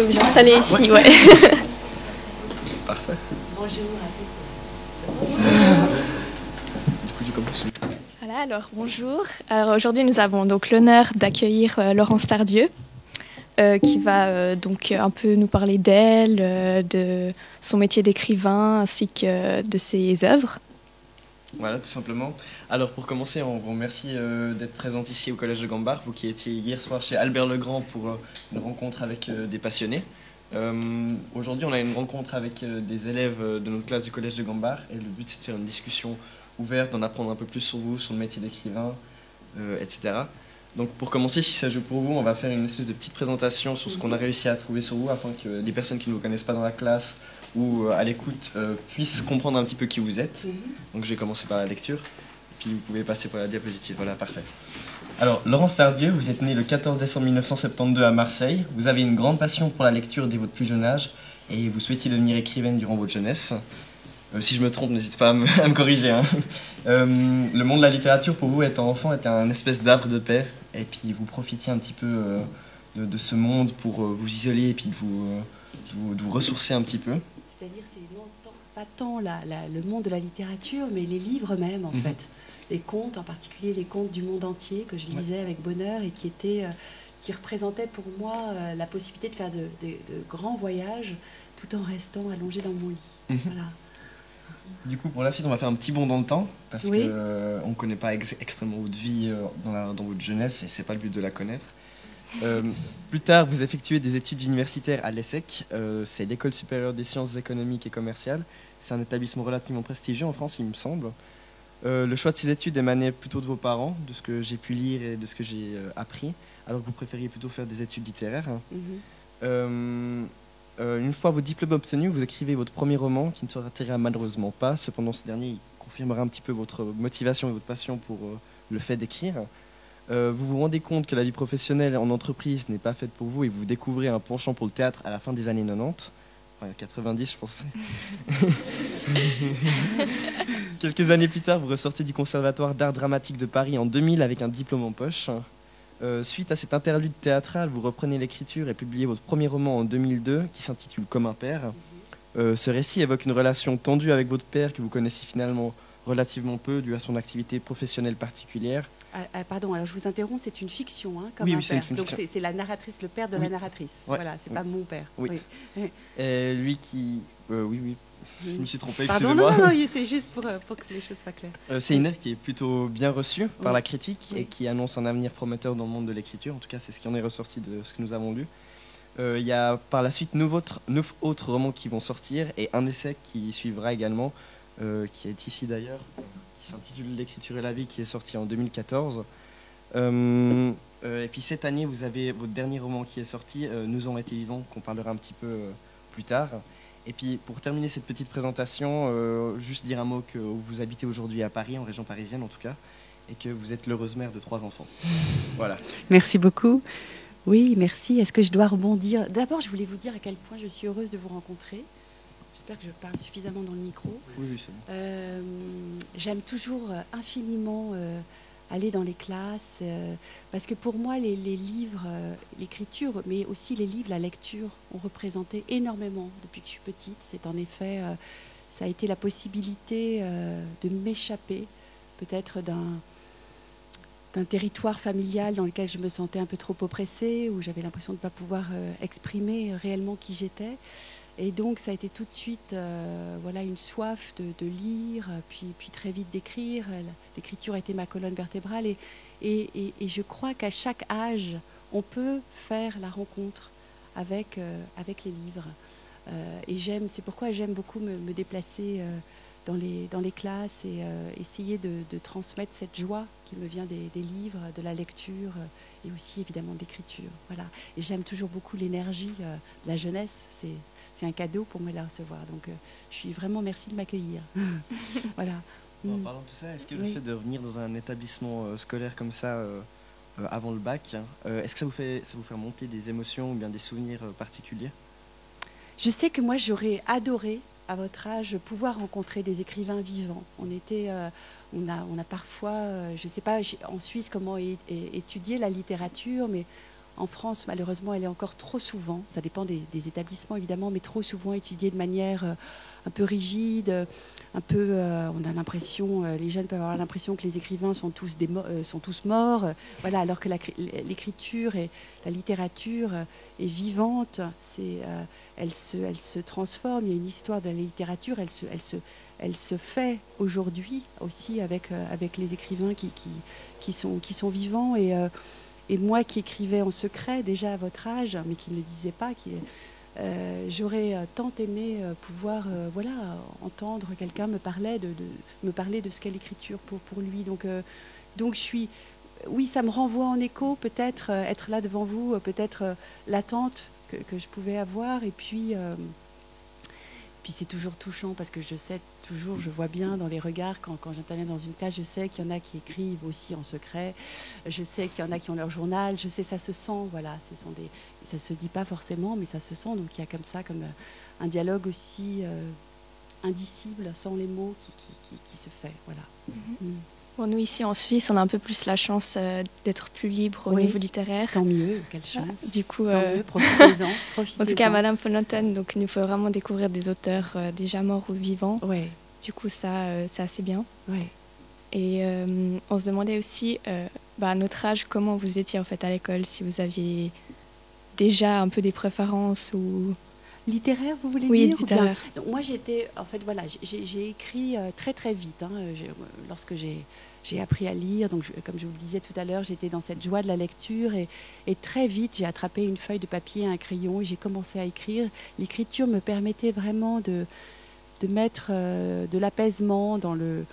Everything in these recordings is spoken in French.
peux vous installer ici, ouais. Parfait. Bonjour. Du coup, tu commences. Voilà, alors bonjour. Alors aujourd'hui, nous avons donc l'honneur d'accueillir Laurence Tardieu, qui va donc un peu nous parler d'elle, de son métier d'écrivain ainsi que de ses œuvres. Voilà, tout simplement. Alors, pour commencer, on vous remercie d'être présente ici au Collège de Gambard, vous qui étiez hier soir chez Albert Legrand pour une rencontre avec des passionnés. Aujourd'hui, on a une rencontre avec des élèves de notre classe du Collège de Gambard, et le but, c'est de faire une discussion ouverte, d'en apprendre un peu plus sur vous, sur le métier d'écrivain, etc. Donc, pour commencer, si ça joue pour vous, on va faire une espèce de petite présentation sur ce qu'on a réussi à trouver sur vous, afin que les personnes qui ne vous connaissent pas dans la classe ou à l'écoute puissent comprendre un petit peu qui vous êtes. Donc je vais commencer par la lecture, puis vous pouvez passer par la diapositive. Voilà, parfait. Alors, Laurence Tardieu, vous êtes née le 14 décembre 1972 à Marseille. Vous avez une grande passion pour la lecture dès votre plus jeune âge et vous souhaitiez devenir écrivaine durant votre jeunesse. Si je me trompe, n'hésitez pas à me corriger. Hein. Le monde de la littérature, pour vous, étant enfant, était un espèce d'havre de paix, et puis vous profitiez un petit peu de ce monde pour vous isoler et puis de vous ressourcer un petit peu. C'est-à-dire, c'est pas tant le monde de la littérature, mais les livres même, en fait. Les contes, en particulier les contes du monde entier, que je lisais avec bonheur et qui représentaient pour moi la possibilité de faire de grands voyages tout en restant allongé dans mon lit. Voilà. Du coup, pour la suite, on va faire un petit bond dans le temps, parce Oui. qu'on ne connaît pas extrêmement votre vie dans votre jeunesse, et ce n'est pas le but de la connaître. Plus tard, vous effectuez des études universitaires à l'ESSEC, c'est l'École supérieure des sciences économiques et commerciales. C'est un établissement relativement prestigieux en France, il me semble. Le choix de ces études émanait plutôt de vos parents, de ce que j'ai pu lire et de ce que j'ai appris, alors que vous préfériez plutôt faire des études littéraires. Une fois vos diplômes obtenus, vous écrivez votre premier roman, qui ne sortira malheureusement pas. Cependant, ce dernier il confirmera un petit peu votre motivation et votre passion pour le fait d'écrire. Vous vous rendez compte que la vie professionnelle en entreprise n'est pas faite pour vous et vous découvrez un penchant pour le théâtre à la fin des années 90. Enfin, 90, je pense. Quelques années plus tard, vous ressortez du Conservatoire d'art dramatique de Paris en 2000 avec un diplôme en poche. Suite à cet interlude théâtral, vous reprenez l'écriture et publiez votre premier roman en 2002 qui s'intitule Comme un père. Ce récit évoque une relation tendue avec votre père que vous connaissez finalement relativement peu dû à son activité professionnelle particulière. Pardon, alors je vous interromps, c'est une fiction, hein, Comme oui, un oui, père. c'est une Donc fiction. c'est la narratrice, le père de la narratrice. Ouais. Voilà, c'est pas mon père. Oui. Et lui qui... oui. Je me suis trompé, Pardon, excusez-moi. non, c'est juste pour que les choses soient claires. C'est une œuvre qui est plutôt bien reçue par Oui. la critique et qui annonce un avenir prometteur dans le monde de l'écriture. En tout cas, c'est ce qui en est ressorti de ce que nous avons lu. Il y a par la suite 9 autres romans qui vont sortir et un essai qui suivra également, qui est ici d'ailleurs, qui s'intitule L'écriture et la vie, qui est sorti en 2014. Et puis cette année, vous avez votre dernier roman qui est sorti, Nous en été vivants, qu'on parlera un petit peu plus tard. Et puis pour terminer cette petite présentation, juste dire un mot que vous habitez aujourd'hui à Paris, en région parisienne en tout cas, et que vous êtes l'heureuse mère de 3 enfants. Voilà. Merci beaucoup. Oui, merci. Est-ce que je dois rebondir? D'abord, je voulais vous dire à quel point je suis heureuse de vous rencontrer. J'espère que je parle suffisamment dans le micro. Oui, c'est bon. J'aime toujours infiniment aller dans les classes, parce que pour moi, les livres, l'écriture, mais aussi les livres, la lecture, ont représenté énormément depuis que je suis petite. C'est en effet, ça a été la possibilité de m'échapper peut-être d'un territoire familial dans lequel je me sentais un peu trop oppressée, où j'avais l'impression de ne pas pouvoir exprimer réellement qui j'étais. Et donc ça a été tout de suite voilà, une soif de lire, puis très vite d'écrire. L'écriture a été ma colonne vertébrale et je crois qu'à chaque âge, on peut faire la rencontre avec les livres. Et c'est pourquoi j'aime beaucoup me déplacer dans les classes et essayer de transmettre cette joie qui me vient des livres, de la lecture et aussi évidemment de l'écriture. Voilà. Et j'aime toujours beaucoup l'énergie de la jeunesse. C'est un cadeau pour moi de la recevoir. Donc je suis vraiment merci de m'accueillir. Voilà. En parlant de tout ça, est-ce que le Oui. fait de revenir dans un établissement scolaire comme ça avant le bac, est-ce que ça vous fait monter des émotions ou bien des souvenirs particuliers? Je sais que moi j'aurais adoré à votre âge pouvoir rencontrer des écrivains vivants. On a parfois, je ne sais pas en Suisse comment étudier la littérature, mais En France, malheureusement, elle est encore trop souvent, ça dépend des établissements évidemment, mais trop souvent étudiée de manière un peu rigide, un peu, on a l'impression, les jeunes peuvent avoir l'impression que les écrivains sont tous morts, voilà, alors que l'écriture et la littérature est vivante, elle se transforme, il y a une histoire de la littérature, elle se fait aujourd'hui aussi avec les écrivains qui sont vivants. Et moi qui écrivais en secret déjà à votre âge, mais qui ne le disais pas, j'aurais tant aimé pouvoir entendre quelqu'un me parler de ce qu'est l'écriture pour lui. Donc je suis... Oui, ça me renvoie en écho, peut-être être là devant vous, peut-être l'attente que je pouvais avoir. Et puis c'est toujours touchant parce que je vois bien dans les regards quand j'interviens dans une classe, je sais qu'il y en a qui écrivent aussi en secret, je sais qu'il y en a qui ont leur journal, je sais, ça se sent, voilà, ça se dit pas forcément, mais ça se sent, donc il y a comme ça, comme un dialogue aussi indicible, sans les mots, qui se fait, voilà. Bon, nous, ici en Suisse, on a un peu plus la chance d'être plus libre au niveau littéraire. Tant mieux, quelle chance. Du coup, profitez-en. En tout cas, Madame von Otten, donc, il nous faut vraiment découvrir des auteurs déjà morts ou vivants. Ouais. Du coup, ça, c'est assez bien. Ouais. Et on se demandait aussi, à notre âge, comment vous étiez en fait à l'école, si vous aviez déjà un peu des préférences ou... Littéraire, vous voulez dire? Oui, littéraire. Donc, moi, j'étais, en fait, voilà, j'ai écrit très très vite. Lorsque j'ai appris à lire, donc comme je vous le disais tout à l'heure, j'étais dans cette joie de la lecture et très vite, j'ai attrapé une feuille de papier, un crayon et j'ai commencé à écrire. L'écriture me permettait vraiment de mettre de l'apaisement dans le...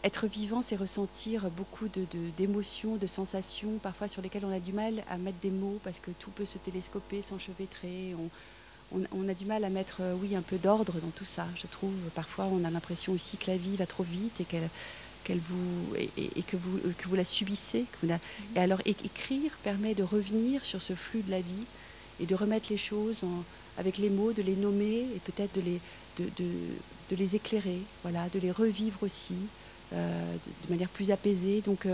Être vivant, c'est ressentir beaucoup d'émotions, de sensations, parfois sur lesquelles on a du mal à mettre des mots parce que tout peut se télescoper, s'enchevêtrer. On a du mal à mettre, un peu d'ordre dans tout ça, je trouve. Parfois, on a l'impression aussi que la vie va trop vite et que vous la subissez. Et alors, écrire permet de revenir sur ce flux de la vie et de remettre les choses avec les mots, de les nommer et peut-être de les éclairer, voilà, de les revivre aussi de manière plus apaisée. Donc,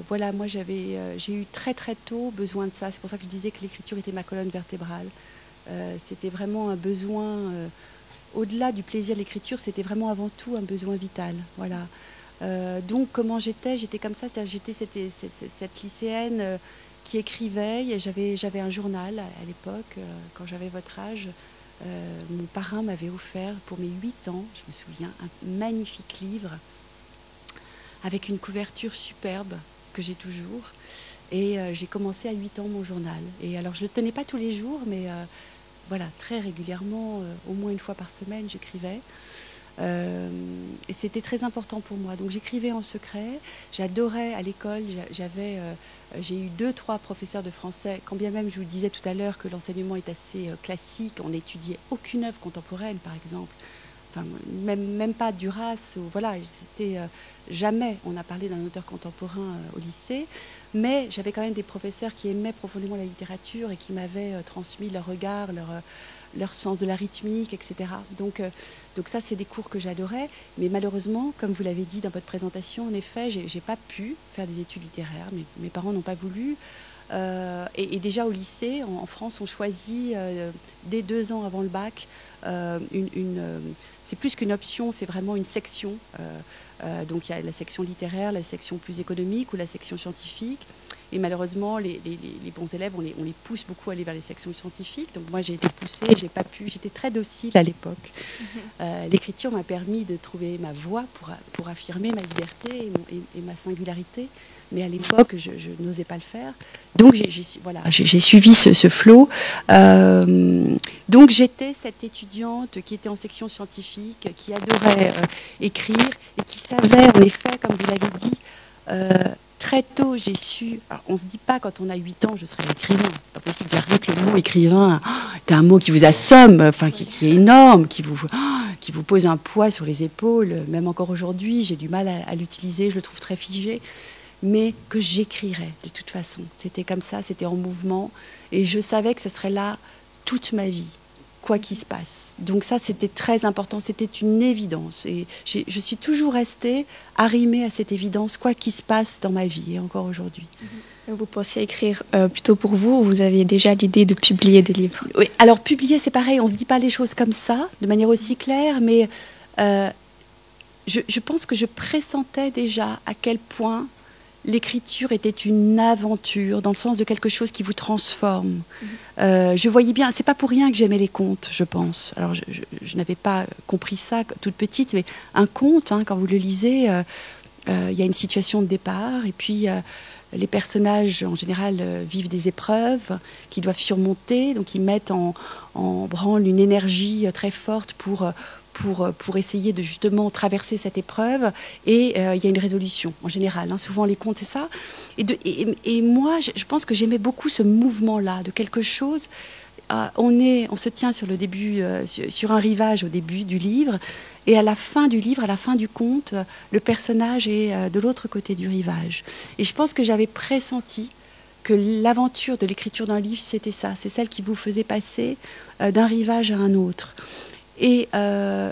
voilà, moi, j'ai eu très très tôt besoin de ça. C'est pour ça que je disais que l'écriture était ma colonne vertébrale. C'était vraiment un besoin, au-delà du plaisir de l'écriture, c'était vraiment avant tout un besoin vital. Voilà. Donc comment j'étais comme ça, c'est-à-dire j'étais cette lycéenne qui écrivait. J'avais un journal à l'époque, quand j'avais votre âge. Mon parrain m'avait offert pour mes 8 ans, je me souviens, un magnifique livre avec une couverture superbe que j'ai toujours. Et j'ai commencé à 8 ans mon journal. Et alors je ne le tenais pas tous les jours, mais voilà, très régulièrement, au moins une fois par semaine, j'écrivais. Et c'était très important pour moi. Donc j'écrivais en secret. J'adorais à l'école. J'ai eu 2-3 professeurs de français. Quand bien même je vous disais tout à l'heure que l'enseignement est assez classique, on n'étudiait aucune œuvre contemporaine, par exemple. Enfin, même pas Duras. Voilà, jamais on a parlé d'un auteur contemporain au lycée. Mais j'avais quand même des professeurs qui aimaient profondément la littérature et qui m'avaient transmis leur regard, leur sens de la rythmique, etc. Donc ça, c'est des cours que j'adorais. Mais malheureusement, comme vous l'avez dit dans votre présentation, en effet, j'ai pas pu faire des études littéraires. Mes parents n'ont pas voulu. Et déjà au lycée, en France, on choisit dès 2 ans avant le bac c'est plus qu'une option, c'est vraiment une section. Donc il y a la section littéraire, la section plus économique ou la section scientifique. Et malheureusement, les bons élèves, on les pousse beaucoup à aller vers les sections scientifiques. Donc moi, j'ai été poussée, j'ai pas pu. J'étais très docile à l'époque. L'écriture m'a permis de trouver ma voie pour affirmer ma liberté et ma singularité. Mais à l'époque, je n'osais pas le faire. Donc j'ai suivi ce flot. Donc j'étais cette étudiante qui était en section scientifique, qui adorait écrire et qui savait, en effet, comme vous l'avez dit, très tôt, j'ai su... Alors, on ne se dit pas, quand on a 8 ans, je serai écrivain. C'est pas possible de dire rien que le mot écrivain. C'est un mot qui vous assomme, enfin, qui est énorme, qui vous pose un poids sur les épaules. Même encore aujourd'hui, j'ai du mal à l'utiliser, je le trouve très figé. Mais que j'écrirais, de toute façon. C'était comme ça, c'était en mouvement. Et je savais que ce serait là toute ma vie, quoi qu'il se passe. Donc ça, c'était très important, c'était une évidence. Et je suis toujours restée arrimée à cette évidence, quoi qu'il se passe dans ma vie, et encore aujourd'hui. Vous pensiez écrire plutôt pour vous ou vous aviez déjà l'idée de publier des livres? Oui, alors publier, c'est pareil, on ne se dit pas les choses comme ça, de manière aussi claire, mais je pense que je pressentais déjà à quel point l'écriture était une aventure, dans le sens de quelque chose qui vous transforme. Je voyais bien, c'est pas pour rien que j'aimais les contes, je pense. Alors je n'avais pas compris ça toute petite, mais un conte, hein, quand vous le lisez, il y a une situation de départ, et puis les personnages, en général, vivent des épreuves qu'ils doivent surmonter. Donc, ils mettent en branle une énergie très forte pour essayer de justement traverser cette épreuve. Et il y a une résolution, en général. Hein. Souvent, les contes, c'est ça. Et moi, je pense que j'aimais beaucoup ce mouvement-là, de quelque chose. On se tient sur le début, sur un rivage au début du livre. Et à la fin du livre, à la fin du conte, le personnage est de l'autre côté du rivage. Et je pense que j'avais pressenti que l'aventure de l'écriture d'un livre, c'était ça. C'est celle qui vous faisait passer d'un rivage à un autre. Et de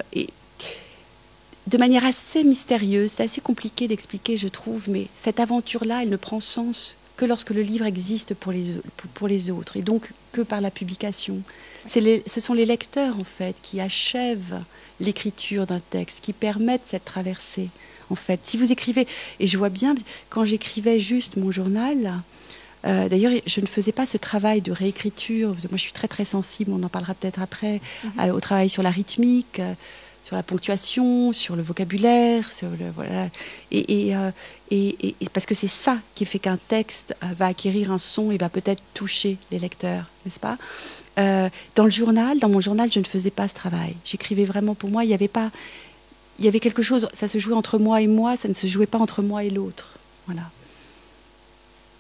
manière assez mystérieuse, c'est assez compliqué d'expliquer, je trouve, mais cette aventure-là, elle ne prend sens que lorsque le livre existe pour les autres, et donc que par la publication. Ce sont les lecteurs, en fait, qui achèvent l'écriture d'un texte, qui permettent cette traversée, en fait. Si vous écrivez, et je vois bien, quand j'écrivais juste mon journal, d'ailleurs, je ne faisais pas ce travail de réécriture, moi je suis très très sensible, on en parlera peut-être après, au travail sur la rythmique, sur la ponctuation, sur le vocabulaire, voilà. Et parce que c'est ça qui fait qu'un texte va acquérir un son et va peut-être toucher les lecteurs, n'est-ce pas? Dans mon journal, je ne faisais pas ce travail. J'écrivais vraiment pour moi. Il y avait quelque chose, ça se jouait entre moi et moi, ça ne se jouait pas entre moi et l'autre. Voilà.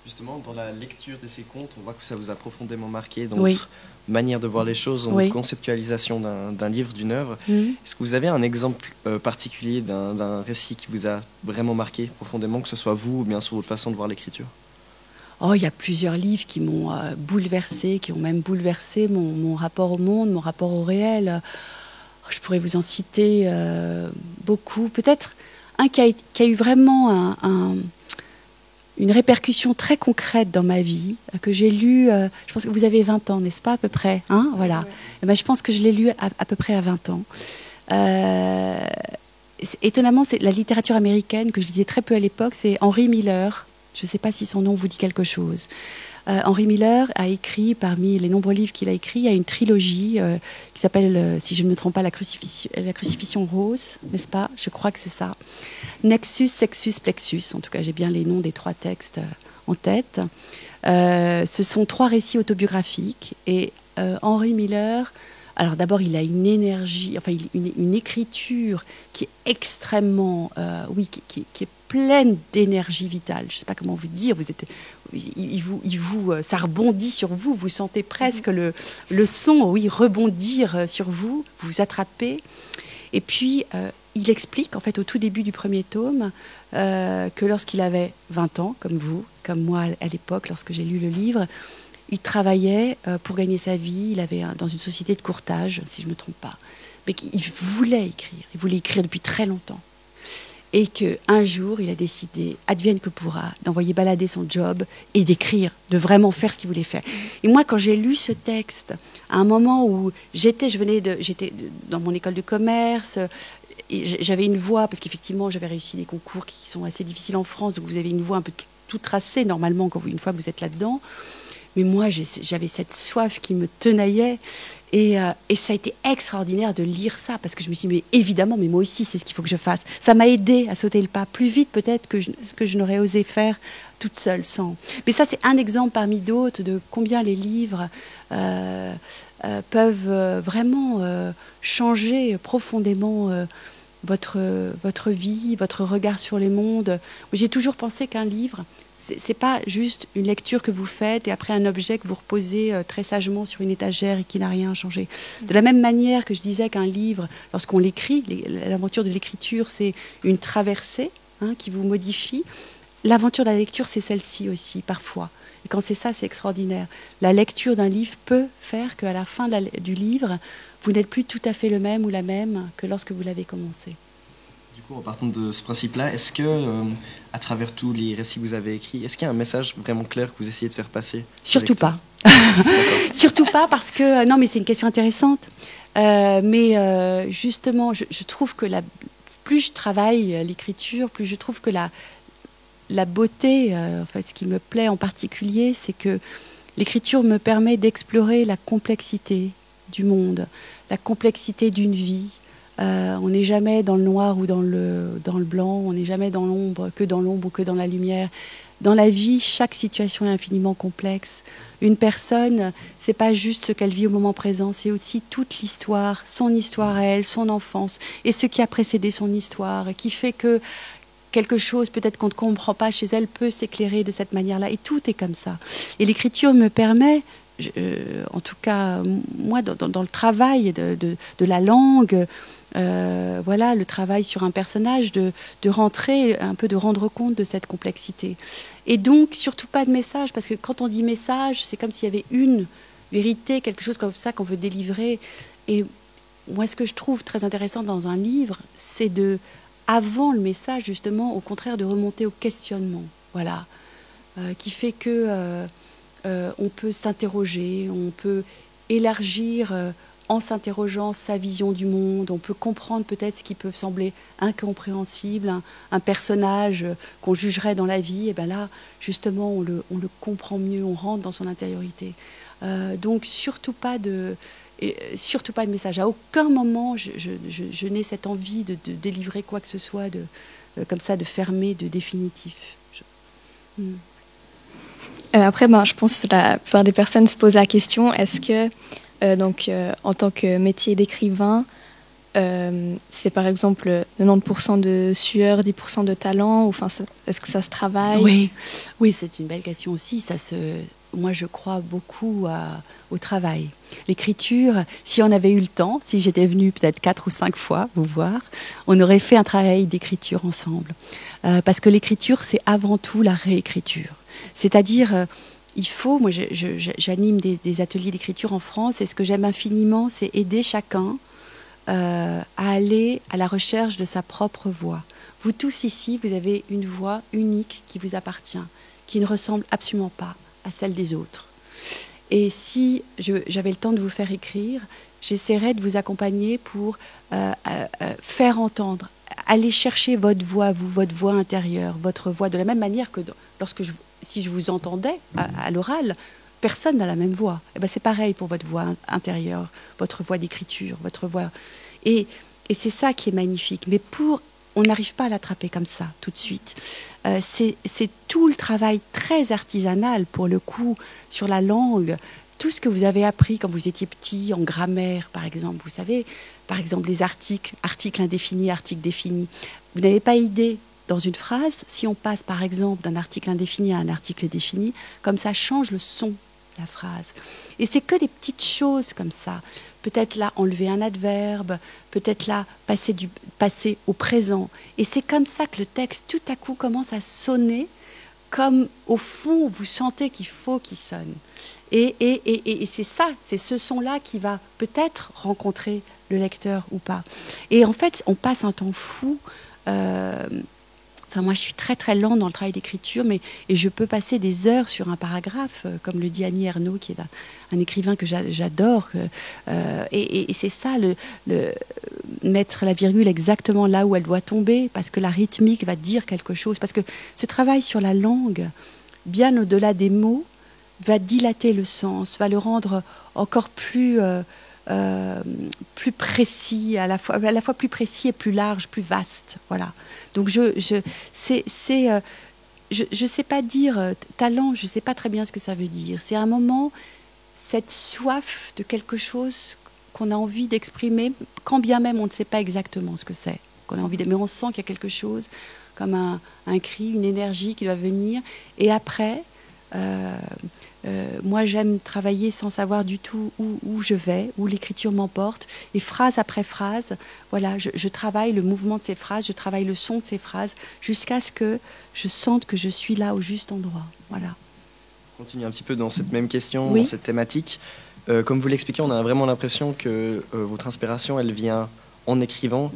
Justement, dans la lecture de ces contes, on voit que ça vous a profondément marqué dans Oui. votre manière de voir les choses, dans Oui. votre conceptualisation d'un livre, d'une œuvre. Est-ce que vous avez un exemple particulier d'un récit qui vous a vraiment marqué profondément, que ce soit vous ou bien sur votre façon de voir l'écriture? Oh, il y a plusieurs livres qui m'ont bouleversée, qui ont même bouleversé mon rapport au monde, mon rapport au réel. Je pourrais vous en citer beaucoup. Peut-être un qui a eu vraiment une répercussion très concrète dans ma vie, que j'ai lu, je pense que vous avez 20 ans, n'est-ce pas, à peu près, hein, voilà. Ouais. Et ben, je pense que je l'ai lu à peu près à 20 ans. Étonnamment, c'est la littérature américaine, que je lisais très peu à l'époque, c'est Henry Miller. Je ne sais pas si son nom vous dit quelque chose. Henry Miller a écrit, parmi les nombreux livres qu'il a écrits, il y a une trilogie qui s'appelle, si je ne me trompe pas, la crucifixion rose, n'est-ce pas? Je crois que c'est ça. Nexus, Sexus, Plexus. En tout cas, j'ai bien les noms des 3 textes en tête. Ce sont 3 récits autobiographiques. Et Henry Miller, alors d'abord, il a une énergie, enfin une écriture qui est extrêmement, qui est pleine d'énergie vitale. Je ne sais pas comment vous dire. Ça rebondit sur vous. Vous sentez presque le son, rebondir sur vous. Vous vous attrapez. Et puis, il explique, en fait, au tout début du premier tome, que lorsqu'il avait 20 ans, comme vous, comme moi à l'époque, lorsque j'ai lu le livre, il travaillait pour gagner sa vie. Il avait dans une société de courtage, si je ne me trompe pas. Mais il voulait écrire. Il voulait écrire depuis très longtemps. Et qu'un jour, il a décidé, advienne que pourra, d'envoyer balader son job et d'écrire, de vraiment faire ce qu'il voulait faire. Et moi, quand j'ai lu ce texte, à un moment où j'étais dans mon école de commerce, et j'avais une voix, parce qu'effectivement, j'avais réussi des concours qui sont assez difficiles en France, donc vous avez une voix un peu tout tracée, normalement, une fois que vous êtes là-dedans. Mais moi, j'avais cette soif qui me tenaillait. Et ça a été extraordinaire de lire ça, parce que je me suis dit, mais évidemment, mais moi aussi, c'est ce qu'il faut que je fasse. Ça m'a aidé à sauter le pas plus vite, peut-être, que ce que je n'aurais osé faire toute seule, sans. Mais ça, c'est un exemple parmi d'autres de combien les livres peuvent vraiment changer profondément votre vie, votre regard sur les mondes. J'ai toujours pensé qu'un livre, c'est pas juste une lecture que vous faites et après un objet que vous reposez très sagement sur une étagère et qui n'a rien changé. De la même manière que je disais qu'un livre, lorsqu'on l'écrit, l'aventure de l'écriture, c'est une traversée qui vous modifie. L'aventure de la lecture, c'est celle-ci aussi, parfois. Et quand c'est ça, c'est extraordinaire. La lecture d'un livre peut faire qu'à la fin du livre, vous n'êtes plus tout à fait le même ou la même que lorsque vous l'avez commencé. Du coup, en partant de ce principe-là, est-ce que, à travers tous les récits que vous avez écrits, est-ce qu'il y a un message vraiment clair que vous essayez de faire passer? Surtout pas. Surtout pas parce que... non, mais c'est une question intéressante. Justement, je trouve que plus je travaille l'écriture, plus je trouve que la beauté, enfin, ce qui me plaît en particulier, c'est que l'écriture me permet d'explorer la complexité du monde, la complexité d'une vie. On n'est jamais dans le noir ou dans le blanc, on n'est jamais dans l'ombre ou que dans la lumière. Dans la vie, chaque situation est infiniment complexe. Une personne, c'est pas juste ce qu'elle vit au moment présent, c'est aussi toute l'histoire, son histoire à elle, son enfance, et ce qui a précédé son histoire, qui fait que quelque chose, peut-être qu'on ne comprend pas chez elle, peut s'éclairer de cette manière-là. Et tout est comme ça. Et l'écriture me permet, en tout cas, moi, dans le travail de la langue, voilà, le travail sur un personnage, de rentrer, un peu de rendre compte de cette complexité. Et donc, surtout pas de message, parce que quand on dit message, c'est comme s'il y avait une vérité, quelque chose comme ça qu'on veut délivrer. Et moi, ce que je trouve très intéressant dans un livre, c'est avant le message, justement, au contraire, de remonter au questionnement, voilà, qui fait que on peut s'interroger, on peut élargir en s'interrogeant sa vision du monde, on peut comprendre peut-être ce qui peut sembler incompréhensible, un personnage qu'on jugerait dans la vie, et bien là, justement, on le comprend mieux, on rentre dans son intériorité. Donc, surtout pas de message. À aucun moment, je n'ai cette envie de délivrer quoi que ce soit comme ça, de fermer, de définitif. Après, je pense que la plupart des personnes se posent la question, est-ce que, en tant que métier d'écrivain, c'est par exemple 90% de sueur, 10% de talent, enfin, est-ce que ça se travaille? Oui, c'est une belle question aussi. Moi, je crois beaucoup au travail. L'écriture, si on avait eu le temps, si j'étais venue peut-être 4 ou 5 fois vous voir, on aurait fait un travail d'écriture ensemble. Parce que l'écriture, c'est avant tout la réécriture. C'est-à-dire, il faut, moi j'anime des ateliers d'écriture en France, et ce que j'aime infiniment, c'est aider chacun à aller à la recherche de sa propre voix. Vous tous ici, vous avez une voix unique qui vous appartient, qui ne ressemble absolument pas à celle des autres. Et si j'avais le temps de vous faire écrire, j'essaierais de vous accompagner pour faire entendre, aller chercher votre voix, votre voix intérieure, votre voix, de la même manière que si je vous entendais à l'oral, personne n'a la même voix. Et ben c'est pareil pour votre voix intérieure, votre voix d'écriture, votre voix. Et c'est ça qui est magnifique. Mais on n'arrive pas à l'attraper comme ça, tout de suite. C'est tout le travail très artisanal, pour le coup, sur la langue. Tout ce que vous avez appris quand vous étiez petit, en grammaire, par exemple. Vous savez, par exemple, les articles indéfinis, articles définis. Vous n'avez pas idée, dans une phrase, si on passe, par exemple, d'un article indéfini à un article défini, comme ça change le son de la phrase. Et c'est que des petites choses comme ça. Peut-être là, enlever un adverbe, peut-être là, passer du passé au présent. Et c'est comme ça que le texte, tout à coup, commence à sonner, comme, au fond, vous sentez qu'il faut qu'il sonne. Et c'est ça, c'est ce son-là qui va peut-être rencontrer le lecteur ou pas. Et en fait, on passe un temps fou. Enfin, moi, je suis très très lente dans le travail d'écriture, et je peux passer des heures sur un paragraphe, comme le dit Annie Ernaux, qui est un écrivain que j'adore. Et c'est ça, mettre la virgule exactement là où elle doit tomber, parce que la rythmique va dire quelque chose. Parce que ce travail sur la langue, bien au-delà des mots, va dilater le sens, va le rendre encore plus précis, à la fois plus précis et plus large, plus vaste. Voilà. Donc je sais pas dire talent, je sais pas très bien ce que ça veut dire. C'est un moment, cette soif de quelque chose qu'on a envie d'exprimer, quand bien même on ne sait pas exactement ce que c'est, mais on sent qu'il y a quelque chose, comme un cri, une énergie qui doit venir. Et après, moi j'aime travailler sans savoir du tout où je vais, où l'écriture m'emporte, et phrase après phrase, voilà, je travaille le mouvement de ces phrases, je travaille le son de ces phrases, jusqu'à ce que je sente que je suis là au juste endroit. Voilà. On continue un petit peu dans cette même question, oui. Dans cette thématique. Comme vous l'expliquez, on a vraiment l'impression que votre inspiration, elle vient en écrivant.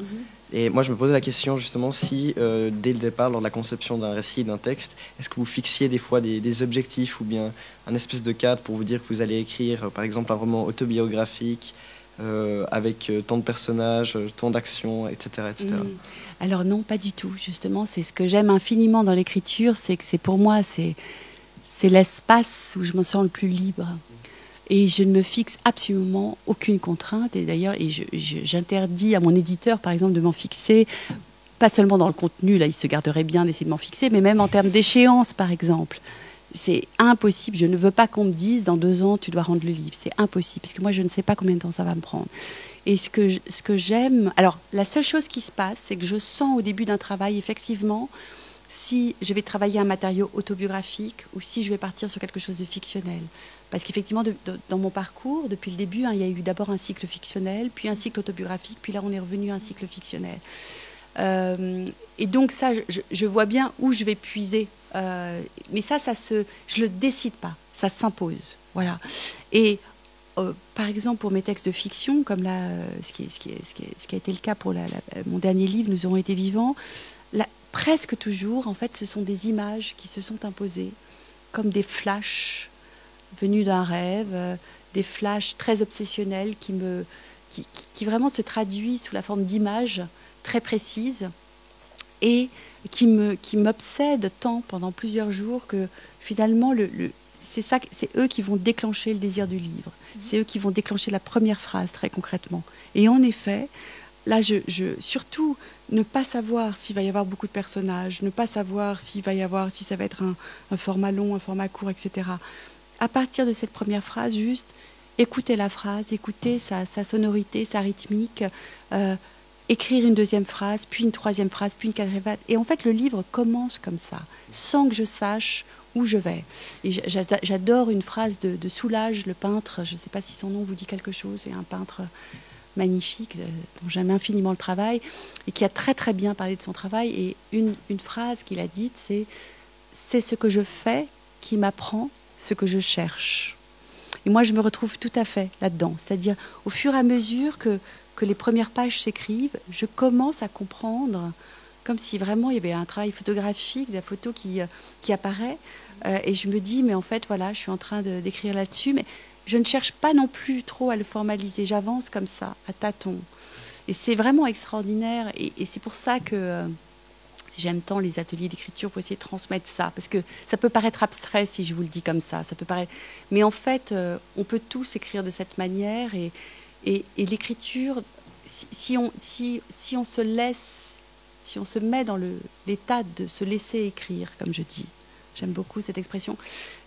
Et moi, je me posais la question justement si, dès le départ, lors de la conception d'un récit, d'un texte, est-ce que vous fixiez des fois des objectifs ou bien un espèce de cadre pour vous dire que vous allez écrire, par exemple, un roman autobiographique avec tant de personnages, tant d'actions, etc., etc. Alors non, pas du tout. Justement, c'est ce que j'aime infiniment dans l'écriture, c'est que pour moi, c'est l'espace où je me sens le plus libre. Et je ne me fixe absolument aucune contrainte. Et d'ailleurs, j'interdis à mon éditeur, par exemple, de m'en fixer, pas seulement dans le contenu, là, il se garderait bien d'essayer de m'en fixer, mais même en termes d'échéance, par exemple. C'est impossible. Je ne veux pas qu'on me dise, dans 2 ans, tu dois rendre le livre. C'est impossible, parce que moi, je ne sais pas combien de temps ça va me prendre. Et ce que j'aime... Alors, la seule chose qui se passe, c'est que je sens au début d'un travail, effectivement, si je vais travailler un matériau autobiographique ou si je vais partir sur quelque chose de fictionnel. Parce qu'effectivement, dans mon parcours, depuis le début, il y a eu d'abord un cycle fictionnel, puis un cycle autobiographique, puis là, on est revenu à un cycle fictionnel. Et donc ça, je vois bien où je vais puiser. Mais ça je ne le décide pas, ça s'impose. Voilà. Et par exemple, pour mes textes de fiction, comme là, ce qui a été le cas pour mon dernier livre, Nous aurons été vivants, presque toujours, en fait, ce sont des images qui se sont imposées, comme des flashs venus d'un rêve, des flashs très obsessionnels qui vraiment se traduisent sous la forme d'images très précises et qui m'obsèdent tant pendant plusieurs jours que finalement, c'est eux qui vont déclencher le désir du livre. C'est eux qui vont déclencher la première phrase, très concrètement. Et en effet, là, surtout, ne pas savoir s'il va y avoir beaucoup de personnages, ne pas savoir si ça va être un format long, un format court, etc. À partir de cette première phrase, juste écouter la phrase, écouter sa sonorité, sa rythmique, écrire une deuxième phrase, puis une troisième phrase, puis une quatrième phrase. Et en fait, le livre commence comme ça, sans que je sache où je vais. Et j'adore une phrase de Soulages, le peintre, je ne sais pas si son nom vous dit quelque chose, c'est un peintre magnifique, dont j'aime infiniment le travail, et qui a très très bien parlé de son travail. Et une phrase qu'il a dite, c'est ce que je fais qui m'apprend ce que je cherche. Et moi, je me retrouve tout à fait là-dedans. C'est-à-dire, au fur et à mesure que les premières pages s'écrivent, je commence à comprendre, comme si vraiment il y avait un travail photographique, de la photo qui apparaît, et je me dis, mais en fait, voilà, je suis en train d'écrire là-dessus, mais je ne cherche pas non plus trop à le formaliser. J'avance comme ça, à tâtons. Et c'est vraiment extraordinaire, et c'est pour ça que j'aime tant les ateliers d'écriture pour essayer de transmettre ça, parce que ça peut paraître abstrait si je vous le dis comme ça. Mais en fait, on peut tous écrire de cette manière, et l'écriture, si on se laisse, si on se met dans l'état de se laisser écrire, comme je dis, j'aime beaucoup cette expression,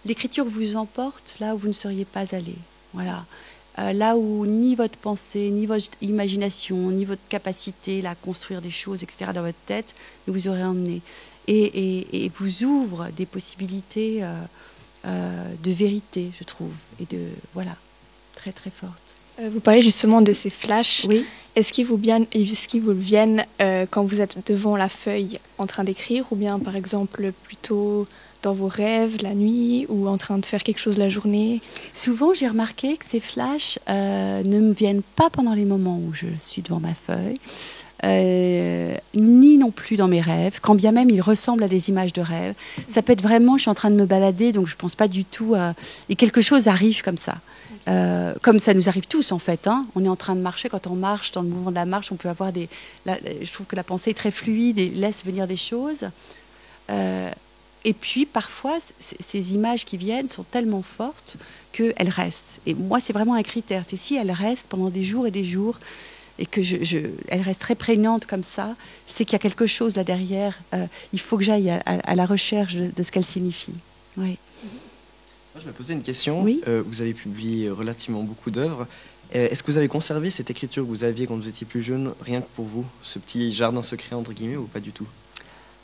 l'écriture vous emporte là où vous ne seriez pas allé. Voilà. Là où ni votre pensée, ni votre imagination, ni votre capacité à construire des choses, etc., dans votre tête, ne vous aurait emmené. Et vous ouvre des possibilités de vérité, je trouve, et voilà, très très fortes. Vous parlez justement de ces flashs. Oui. Est-ce qu'ils vous viennent quand vous êtes devant la feuille en train d'écrire, ou bien par exemple plutôt dans vos rêves la nuit, ou en train de faire quelque chose la journée? Souvent, j'ai remarqué que ces flashs ne me viennent pas pendant les moments où je suis devant ma feuille, ni non plus dans mes rêves, quand bien même ils ressemblent à des images de rêve. Ça peut être vraiment, je suis en train de me balader, donc je ne pense pas du tout et quelque chose arrive comme ça. Comme ça nous arrive tous en fait, hein. On est en train de marcher, quand on marche, dans le mouvement de la marche, on peut avoir je trouve que la pensée est très fluide et laisse venir des choses. Et puis parfois, ces images qui viennent sont tellement fortes qu'elles restent. Et moi, c'est vraiment un critère. C'est si elles restent pendant des jours et des jours, et que elles restent très prégnantes comme ça, c'est qu'il y a quelque chose là derrière. Il faut que j'aille à la recherche de ce qu'elles signifient. Oui. Moi, je me posais une question. Oui. Vous avez publié relativement beaucoup d'œuvres. Est-ce que vous avez conservé cette écriture que vous aviez quand vous étiez plus jeune, rien que pour vous, ce petit jardin secret, entre guillemets, ou pas du tout?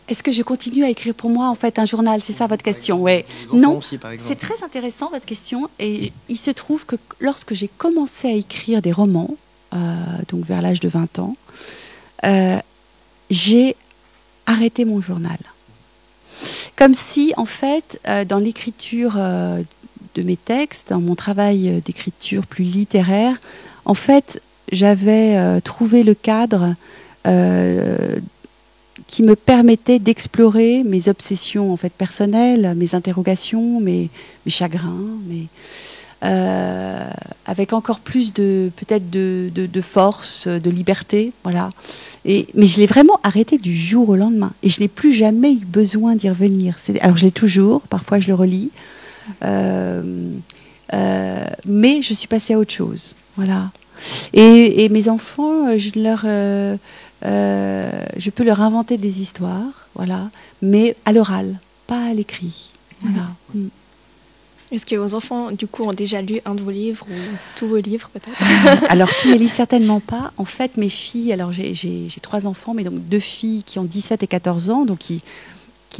Est-ce que je continue à écrire pour moi, en fait, un journal? C'est ça votre question? Oui. Non, c'est très intéressant votre question. Et il se trouve que lorsque j'ai commencé à écrire des romans, donc vers l'âge de 20 ans, j'ai arrêté mon journal. Comme si, en fait, dans l'écriture de mes textes, dans mon travail d'écriture plus littéraire, en fait, j'avais trouvé le cadre qui me permettait d'explorer mes obsessions en fait personnelles, mes interrogations, mes chagrins, avec encore plus peut-être de force, de liberté, voilà. Mais je l'ai vraiment arrêté du jour au lendemain, et je n'ai plus jamais eu besoin d'y revenir. Alors je l'ai toujours, parfois je le relis, mais je suis passée à autre chose, voilà. Et mes enfants, je peux leur inventer des histoires, voilà, mais à l'oral, pas à l'écrit, voilà. Est-ce que vos enfants, du coup, ont déjà lu un de vos livres ou tous vos livres, peut-être? Alors, tous mes livres, certainement pas. En fait, mes filles, alors j'ai 3 enfants, mais donc 2 filles qui ont 17 et 14 ans, donc qui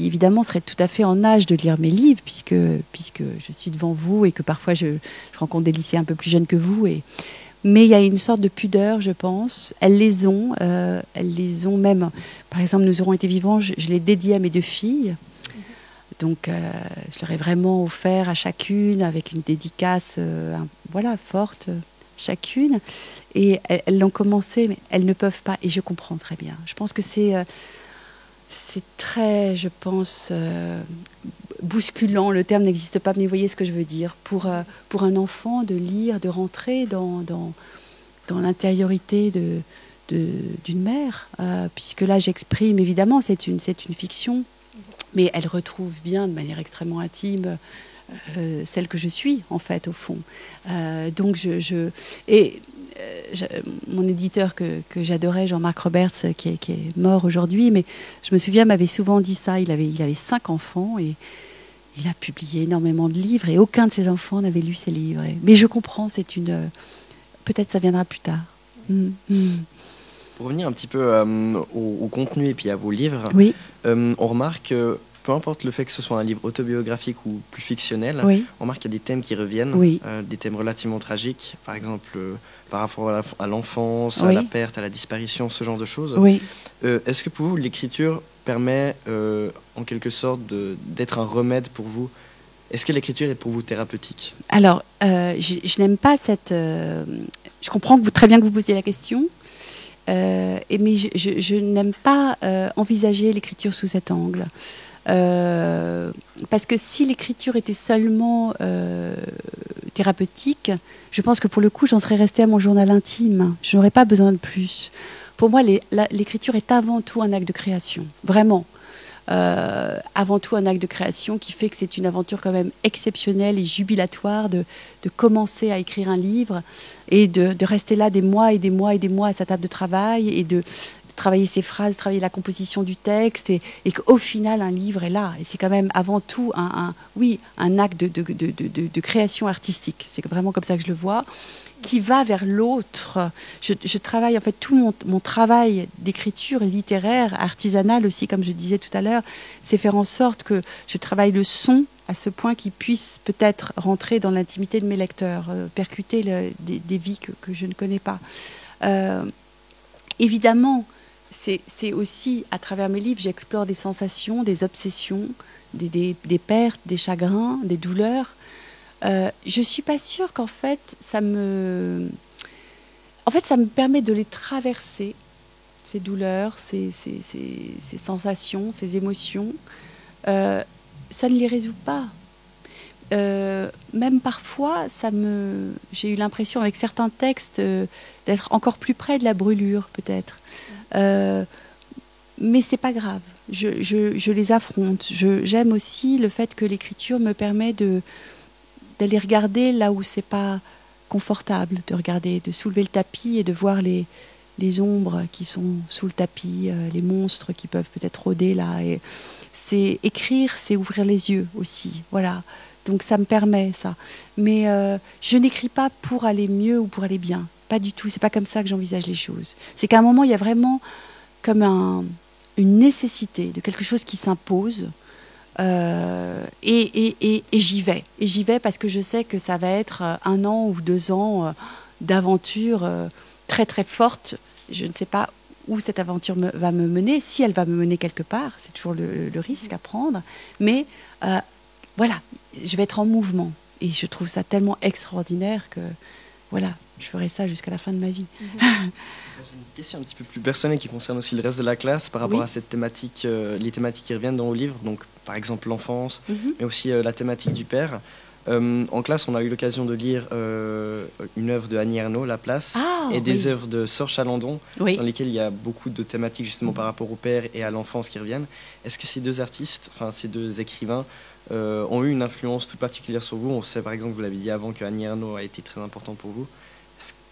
évidemment seraient tout à fait en âge de lire mes livres, puisque je suis devant vous et que parfois je rencontre des lycéens un peu plus jeunes que vous. Mais il y a une sorte de pudeur, je pense. Elles les ont même. Par exemple, Nous aurons été vivants, je l'ai dédié à mes 2 filles. Donc, je leur ai vraiment offert à chacune, avec une dédicace forte, chacune. Et elles l'ont commencé, mais elles ne peuvent pas. Et je comprends très bien. Je pense que c'est très, bousculant. Le terme n'existe pas, mais vous voyez ce que je veux dire. Pour un enfant, de lire, de rentrer dans l'intériorité d'une mère. Puisque là, j'exprime, évidemment, c'est une fiction. Mais elle retrouve bien, de manière extrêmement intime, celle que je suis, en fait, au fond. Donc, mon éditeur que j'adorais, Jean-Marc Roberts, qui est mort aujourd'hui, mais je me souviens, m'avait souvent dit ça. Il avait 5 enfants et il a publié énormément de livres et aucun de ses enfants n'avait lu ses livres. Mais je comprends, peut-être ça viendra plus tard. Pour revenir un petit peu au contenu et puis à vos livres, oui. On remarque que peu importe le fait que ce soit un livre autobiographique ou plus fictionnel, oui. on remarque qu'il y a des thèmes qui reviennent, oui. Des thèmes relativement tragiques, par exemple par rapport à l'enfance, oui. à la perte, à la disparition, ce genre de choses. Oui. Est-ce que pour vous, l'écriture permet en quelque sorte d'être un remède pour vous? Est-ce que l'écriture est pour vous thérapeutique? Alors, je n'aime pas cette... je comprends très bien que vous posiez la question. Mais je n'aime pas envisager l'écriture sous cet angle. Parce que si l'écriture était seulement thérapeutique, je pense que pour le coup, j'en serais restée à mon journal intime. Je n'aurais pas besoin de plus. Pour moi, l'écriture est avant tout un acte de création. Vraiment. Avant tout un acte de création qui fait que c'est une aventure quand même exceptionnelle et jubilatoire de commencer à écrire un livre et de rester là des mois et des mois et des mois à sa table de travail et de travailler ses phrases, de travailler la composition du texte et qu'au final un livre est là. Et c'est quand même avant tout un acte de création artistique. C'est vraiment comme ça que je le vois, qui va vers l'autre. Je travaille, en fait, tout mon travail d'écriture littéraire, artisanale aussi, comme je disais tout à l'heure, c'est faire en sorte que je travaille le son à ce point qu'il puisse peut-être rentrer dans l'intimité de mes lecteurs, percuter des vies que je ne connais pas. Évidemment, c'est aussi, à travers mes livres, j'explore des sensations, des obsessions, des pertes, des chagrins, des douleurs. Je suis pas sûre qu'en fait ça me permet de les traverser, ces douleurs, ces sensations, ces émotions. Ça ne les résout pas. Même parfois, j'ai eu l'impression avec certains textes d'être encore plus près de la brûlure, peut-être. Mais c'est pas grave. Je les affronte. J'aime aussi le fait que l'écriture me permet d'aller regarder là où c'est pas confortable, de soulever le tapis et de voir les ombres qui sont sous le tapis, les monstres qui peuvent peut-être rôder là. Et écrire, c'est ouvrir les yeux aussi, voilà. Donc ça me permet ça. Mais je n'écris pas pour aller mieux ou pour aller bien, pas du tout. C'est pas comme ça que j'envisage les choses. C'est qu'à un moment il y a vraiment comme une nécessité de quelque chose qui s'impose. Et j'y vais. Et j'y vais parce que je sais que ça va être 1 an ou 2 ans d'aventure très très forte. Je ne sais pas où cette aventure va me mener, si elle va me mener quelque part. C'est toujours le risque à prendre. Mais voilà, je vais être en mouvement. Et je trouve ça tellement extraordinaire que voilà, je ferai ça jusqu'à la fin de ma vie. J'ai une question un petit peu plus personnelle qui concerne aussi le reste de la classe par rapport à cette thématique, les thématiques qui reviennent dans vos livres, donc par exemple l'enfance, mais aussi la thématique du père. En classe, on a eu l'occasion de lire une œuvre de Annie Ernaux, La Place, et des œuvres de Serge Chalandon, dans lesquelles il y a beaucoup de thématiques justement par rapport au père et à l'enfance qui reviennent. Est-ce que ces deux artistes, enfin ces deux écrivains, ont eu une influence toute particulière sur vous? On sait par exemple, vous l'avez dit avant, que Annie Ernaux a été très importante pour vous.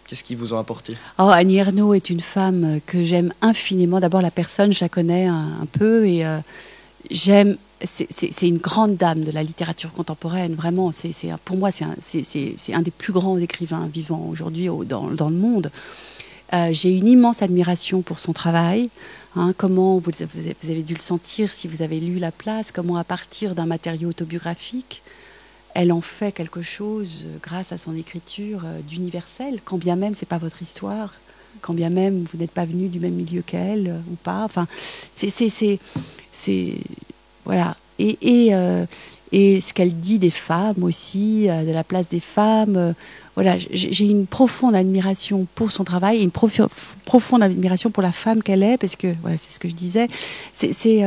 Qu'est-ce qu'ils vous ont apporté? Annie Ernaux est une femme que j'aime infiniment. D'abord, la personne, je la connais un peu et j'aime. C'est une grande dame de la littérature contemporaine. Vraiment, pour moi, c'est un des plus grands écrivains vivants aujourd'hui dans le monde. J'ai une immense admiration pour son travail. Comment vous avez dû le sentir si vous avez lu La Place. Comment, à partir d'un matériau autobiographique, elle en fait quelque chose, grâce à son écriture, d'universel, quand bien même c'est pas votre histoire, quand bien même vous n'êtes pas venu du même milieu qu'elle ou pas. Enfin, voilà. Et ce qu'elle dit des femmes aussi, de la place des femmes. Voilà, j'ai une profonde admiration pour son travail et une profonde admiration pour la femme qu'elle est, parce que voilà, c'est ce que je disais. C'est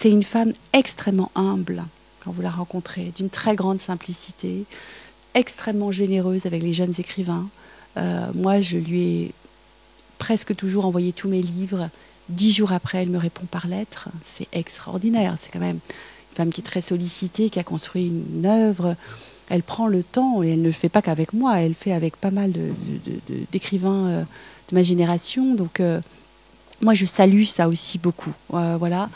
une femme extrêmement humble. Quand vous la rencontrez, d'une très grande simplicité, extrêmement généreuse avec les jeunes écrivains. Moi, je lui ai presque toujours envoyé tous mes livres. 10 jours après, elle me répond par lettre. C'est extraordinaire. C'est quand même une femme qui est très sollicitée, qui a construit une œuvre. Elle prend le temps, et elle ne le fait pas qu'avec moi, elle le fait avec pas mal d'écrivains de ma génération. Donc, moi, je salue ça aussi beaucoup. Voilà.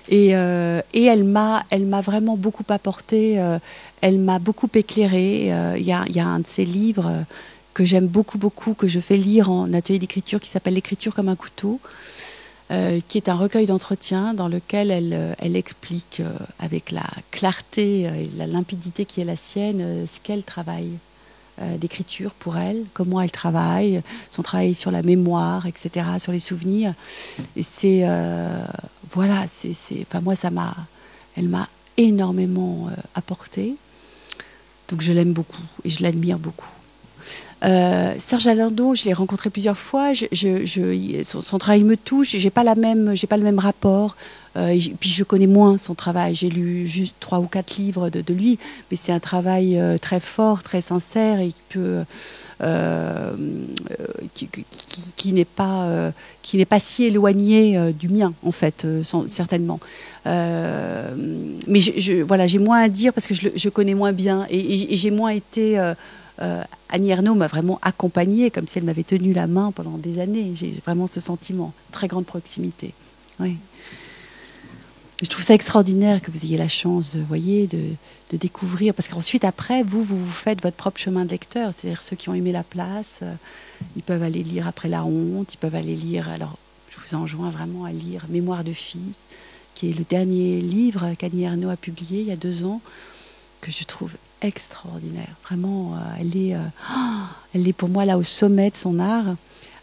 Et elle m'a vraiment beaucoup apporté. Elle m'a beaucoup éclairée. Il y a un de ses livres que j'aime beaucoup, que je fais lire en atelier d'écriture, qui s'appelle L'écriture comme un couteau, qui est un recueil d'entretiens dans lequel elle explique avec la clarté et la limpidité qui est la sienne ce qu'elle travaille d'écriture pour elle, comment elle travaille, son travail sur la mémoire, etc., sur les souvenirs. Et c'est voilà, enfin moi elle m'a énormément apporté. Donc je l'aime beaucoup et je l'admire beaucoup. Serge Chalandon, je l'ai rencontré plusieurs fois. Son travail me touche. J'ai pas le même rapport. Puis je connais moins son travail. J'ai lu juste 3 ou 4 livres de lui, mais c'est un travail très fort, très sincère et qui n'est pas si éloigné du mien en fait, certainement. Mais voilà, j'ai moins à dire parce que je connais moins bien et j'ai moins été. Annie Ernaux m'a vraiment accompagnée comme si elle m'avait tenu la main pendant des années. J'ai vraiment ce sentiment, très grande proximité. Oui. Je trouve ça extraordinaire que vous ayez la chance de découvrir, parce qu'ensuite, après, vous faites votre propre chemin de lecteur. C'est-à-dire ceux qui ont aimé La Place, ils peuvent aller lire Après la honte, ils peuvent aller lire, alors je vous enjoins vraiment à lire Mémoire de fille, qui est le dernier livre qu'Annie Ernaux a publié il y a 2 ans, que je trouve extraordinaire. Vraiment, elle est pour moi là au sommet de son art.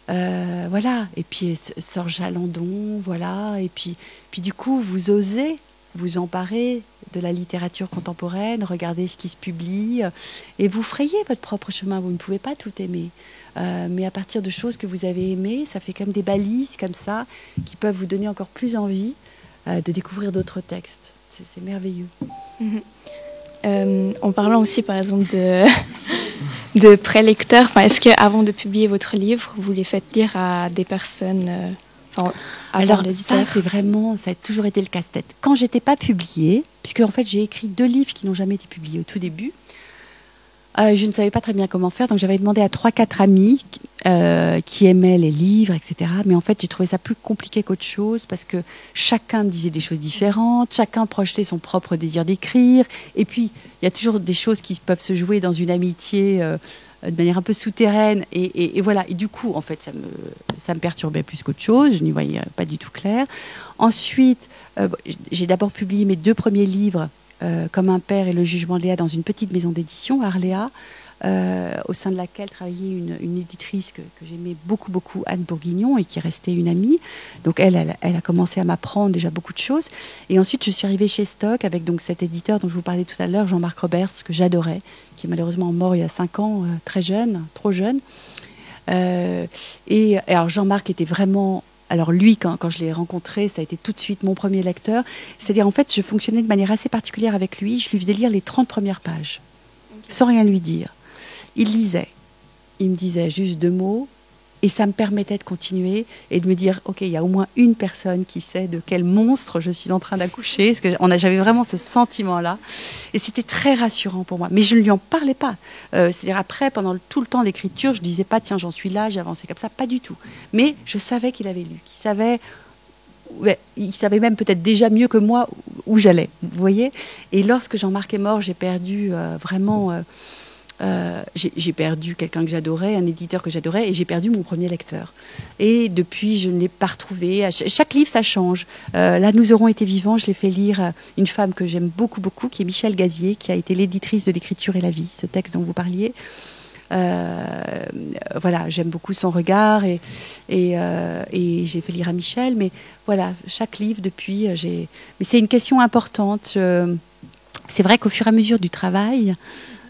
Voilà. Et puis Serge Chalandon, voilà. Et puis du coup, vous osez vous emparer de la littérature contemporaine, regarder ce qui se publie, et vous frayez votre propre chemin. Vous ne pouvez pas tout aimer. Mais à partir de choses que vous avez aimées, ça fait comme des balises comme ça, qui peuvent vous donner encore plus envie de découvrir d'autres textes. C'est merveilleux. Mm-hmm. En parlant aussi, par exemple, de prélecteurs, est-ce qu'avant de publier votre livre, vous les faites lire à des personnes Alors ça, ça a toujours été le casse-tête. Quand j'étais pas publiée, puisque en fait j'ai écrit 2 livres qui n'ont jamais été publiés au tout début, je ne savais pas très bien comment faire, donc j'avais demandé à 3-4 amis qui aimaient les livres, etc. Mais en fait, j'ai trouvé ça plus compliqué qu'autre chose, parce que chacun disait des choses différentes, chacun projetait son propre désir d'écrire, et puis il y a toujours des choses qui peuvent se jouer dans une amitié de manière un peu souterraine, et voilà. Et du coup, en fait, ça me perturbait plus qu'autre chose, je n'y voyais pas du tout clair. Ensuite, j'ai d'abord publié mes 2 premiers livres, Comme un père et Le jugement de Léa, dans une petite maison d'édition, Arléa, au sein de laquelle travaillait une éditrice que j'aimais beaucoup, beaucoup, Anne Bourguignon, et qui est restée une amie. Donc elle a commencé à m'apprendre déjà beaucoup de choses. Et ensuite, je suis arrivée chez Stock avec donc cet éditeur dont je vous parlais tout à l'heure, Jean-Marc Roberts, que j'adorais, qui est malheureusement mort il y a 5 ans, très jeune, trop jeune. Et alors Jean-Marc était vraiment... Alors lui, quand je l'ai rencontré, ça a été tout de suite mon premier lecteur. C'est-à-dire, en fait, je fonctionnais de manière assez particulière avec lui. Je lui faisais lire les 30 premières pages, sans rien lui dire. Il lisait. Il me disait juste 2 mots. Et ça me permettait de continuer et de me dire, OK, il y a au moins une personne qui sait de quel monstre je suis en train d'accoucher. J'avais vraiment ce sentiment-là. Et c'était très rassurant pour moi. Mais je ne lui en parlais pas. C'est-à-dire après, pendant tout le temps d'écriture, je ne disais pas, tiens, j'en suis là, j'ai avancé comme ça. Pas du tout. Mais je savais qu'il avait lu, il savait même peut-être déjà mieux que moi où j'allais. Vous voyez ? Et lorsque Jean-Marc est mort, j'ai perdu vraiment... j'ai perdu quelqu'un que j'adorais, un éditeur que j'adorais, et j'ai perdu mon premier lecteur. Et depuis, je ne l'ai pas retrouvé. Chaque livre, ça change. Là, Nous aurons été vivants, je l'ai fait lire à une femme que j'aime beaucoup, beaucoup, qui est Michel Gazier, qui a été l'éditrice de L'écriture et la vie, ce texte dont vous parliez. Voilà, j'aime beaucoup son regard, et j'ai fait lire à Michel. Mais voilà, chaque livre depuis, Mais c'est une question importante. C'est vrai qu'au fur et à mesure du travail,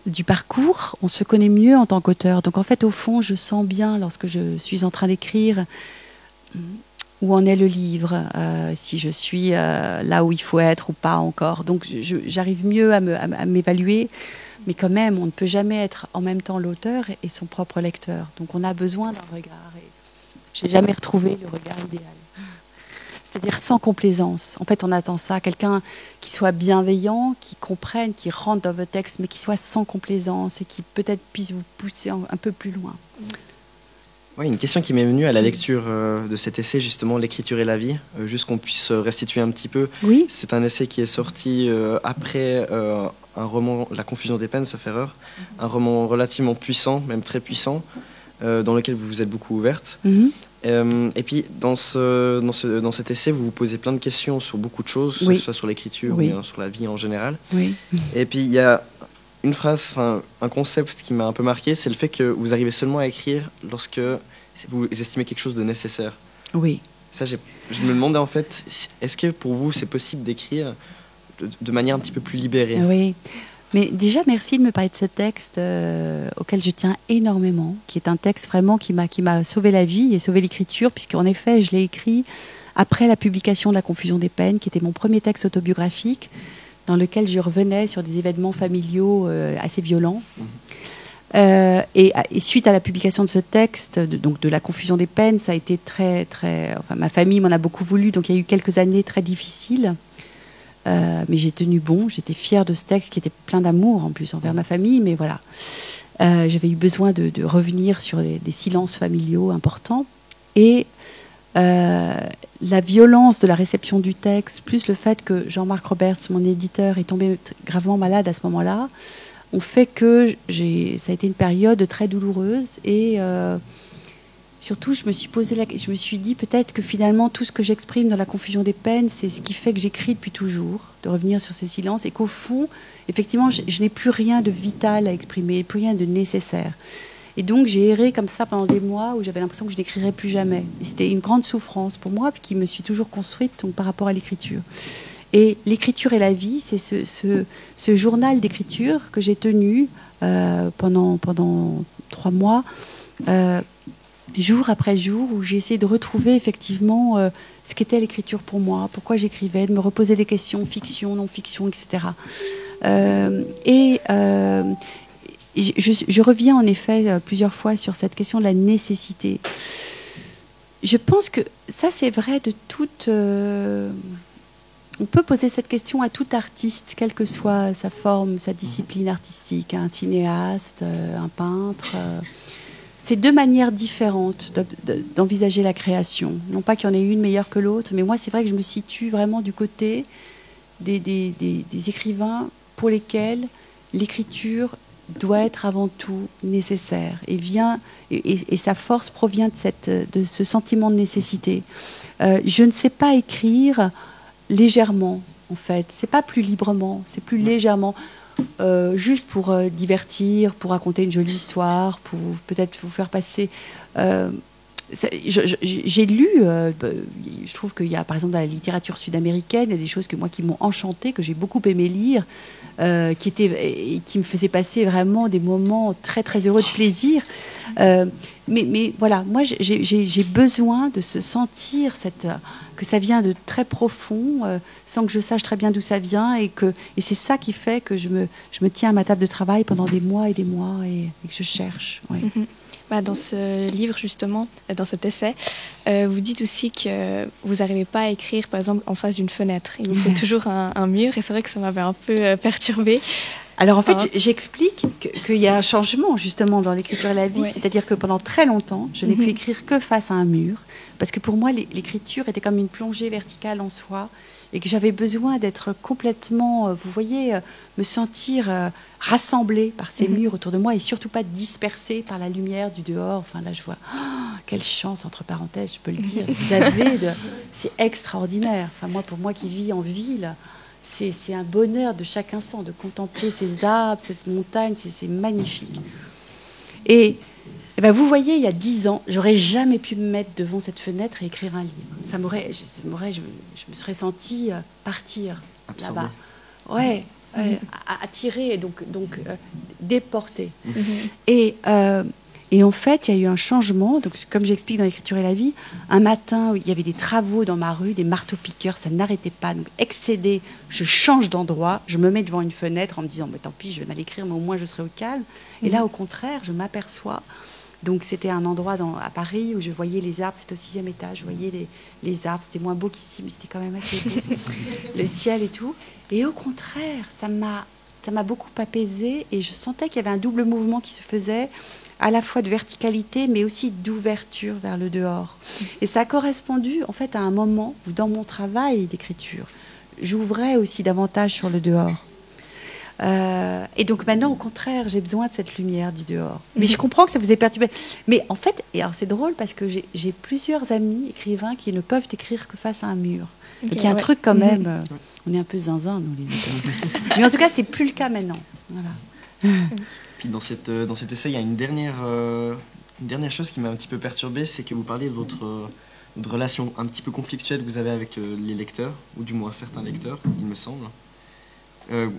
du parcours, on se connaît mieux en tant qu'auteur. Donc en fait, au fond, je sens bien lorsque je suis en train d'écrire où en est le livre, si je suis là où il faut être ou pas encore. Donc j'arrive mieux à m'évaluer, mais quand même, on ne peut jamais être en même temps l'auteur et son propre lecteur. Donc on a besoin d'un regard. Et je n'ai jamais retrouvé le regard idéal. C'est-à-dire sans complaisance. En fait, on attend ça. Quelqu'un qui soit bienveillant, qui comprenne, qui rentre dans votre texte, mais qui soit sans complaisance et qui peut-être puisse vous pousser un peu plus loin. Oui, une question qui m'est venue à la lecture de cet essai, justement, L'écriture et la vie, juste qu'on puisse restituer un petit peu. Oui. C'est un essai qui est sorti après un roman, La confusion des peines, sauf erreur, un roman relativement puissant, même très puissant, dans lequel vous vous êtes beaucoup ouverte. Et puis, dans cet essai, vous vous posez plein de questions sur beaucoup de choses, que ce soit sur l'écriture ou bien sur la vie en général. Oui. Et puis, il y a une phrase, un concept qui m'a un peu marqué, c'est le fait que vous arrivez seulement à écrire lorsque vous estimez quelque chose de nécessaire. Oui. Ça, je me demandais en fait, est-ce que pour vous, c'est possible d'écrire de manière un petit peu plus libérée ? Oui. Mais déjà, merci de me parler de ce texte auquel je tiens énormément, qui est un texte vraiment qui m'a sauvé la vie et sauvé l'écriture, puisqu'en effet, je l'ai écrit après la publication de La confusion des peines, qui était mon premier texte autobiographique, dans lequel je revenais sur des événements familiaux assez violents. Et suite à la publication de ce texte, donc de La confusion des peines, ça a été très, très... Enfin, ma famille m'en a beaucoup voulu, donc il y a eu quelques années très difficiles. Mais j'ai tenu bon, j'étais fière de ce texte qui était plein d'amour en plus envers ma famille, mais voilà. J'avais eu besoin de revenir sur des silences familiaux importants. Et la violence de la réception du texte, plus le fait que Jean-Marc Roberts, mon éditeur, est tombé gravement malade à ce moment-là, ont fait que ça a été une période très douloureuse. Et surtout, je me suis dit peut-être que finalement, tout ce que j'exprime dans La confusion des peines, c'est ce qui fait que j'écris depuis toujours, de revenir sur ces silences, et qu'au fond, effectivement, je n'ai plus rien de vital à exprimer, plus rien de nécessaire. Et donc, j'ai erré comme ça pendant des mois où j'avais l'impression que je n'écrirais plus jamais. Et c'était une grande souffrance pour moi, qui me suis toujours construite donc, par rapport à l'écriture. Et L'écriture et la vie, c'est ce journal d'écriture que j'ai tenu pendant 3 mois, jour après jour, où j'ai essayé de retrouver effectivement ce qu'était l'écriture pour moi, pourquoi j'écrivais, de me reposer des questions, fiction, non-fiction, etc. Je reviens en effet plusieurs fois sur cette question de la nécessité. Je pense que ça, c'est vrai de toute... on peut poser cette question à tout artiste, quelle que soit sa forme, sa discipline artistique, un cinéaste, un peintre... C'est 2 manières différentes d'envisager la création. Non pas qu'il y en ait une meilleure que l'autre, mais moi, c'est vrai que je me situe vraiment du côté des écrivains pour lesquels l'écriture doit être avant tout nécessaire. Et sa force provient de ce sentiment de nécessité. Je ne sais pas écrire légèrement, en fait. C'est pas plus librement, c'est plus légèrement. juste pour divertir, pour raconter une jolie histoire, pour peut-être vous faire passer. J'ai lu, je trouve qu'il y a par exemple dans la littérature sud-américaine, il y a des choses qui m'ont enchantée, que j'ai beaucoup aimé lire, qui me faisaient passer vraiment des moments très très heureux de plaisir. Mais voilà, moi j'ai besoin de se sentir que ça vient de très profond, sans que je sache très bien d'où ça vient, et c'est ça qui fait que je me tiens à ma table de travail pendant des mois et que je cherche. Ouais. Mm-hmm. Dans ce livre, justement, dans cet essai, vous dites aussi que vous n'arrivez pas à écrire, par exemple, en face d'une fenêtre. Il vous faut toujours un mur, et c'est vrai que ça m'avait un peu perturbée. Alors, en fait, j'explique qu'il y a un changement, justement, dans l'écriture et la vie. Ouais. C'est-à-dire que pendant très longtemps, je n'ai pu écrire que face à un mur, parce que pour moi, l'écriture était comme une plongée verticale en soi, et que j'avais besoin d'être complètement, vous voyez, me sentir rassemblée par ces murs autour de moi, et surtout pas dispersée par la lumière du dehors. Enfin, là, je vois, quelle chance, entre parenthèses, je peux le dire. Vous avez c'est extraordinaire. Enfin, pour moi qui vis en ville, c'est un bonheur de chaque instant, de contempler ces arbres, cette montagne, c'est magnifique. Et vous voyez, il y a 10 ans, j'aurais jamais pu me mettre devant cette fenêtre et écrire un livre. Je me serais sentie partir là-bas. Ouais, attirée, donc déportée. Et en fait, il y a eu un changement. Donc, comme j'explique dans l'écriture et la vie, un matin, il y avait des travaux dans ma rue, des marteaux-piqueurs, ça n'arrêtait pas. Donc, excédée, je change d'endroit, je me mets devant une fenêtre en me disant, tant pis, je vais mal écrire, mais au moins je serai au calme. Et là, au contraire, je m'aperçois. Donc, c'était un endroit à Paris où je voyais les arbres, c'était au 6e étage, je voyais les arbres, c'était moins beau qu'ici, mais c'était quand même assez beau. Le ciel et tout. Et au contraire, ça m'a beaucoup apaisée, et je sentais qu'il y avait un double mouvement qui se faisait, à la fois de verticalité, mais aussi d'ouverture vers le dehors. Et ça a correspondu, en fait, à un moment où, dans mon travail d'écriture, j'ouvrais aussi davantage sur le dehors. Et donc maintenant, au contraire, j'ai besoin de cette lumière du dehors. Mais je comprends que ça vous ait perturbé. Mais en fait, et alors c'est drôle parce que j'ai plusieurs amis écrivains qui ne peuvent écrire que face à un mur. Donc il y a un truc quand même, on est un peu zinzin, nous les lutteurs. Mais en tout cas, c'est plus le cas maintenant. Voilà. Puis dans cet essai, il y a une dernière chose qui m'a un petit peu perturbée, c'est que vous parlez de votre relation un petit peu conflictuelle que vous avez avec les lecteurs, ou du moins certains lecteurs, il me semble.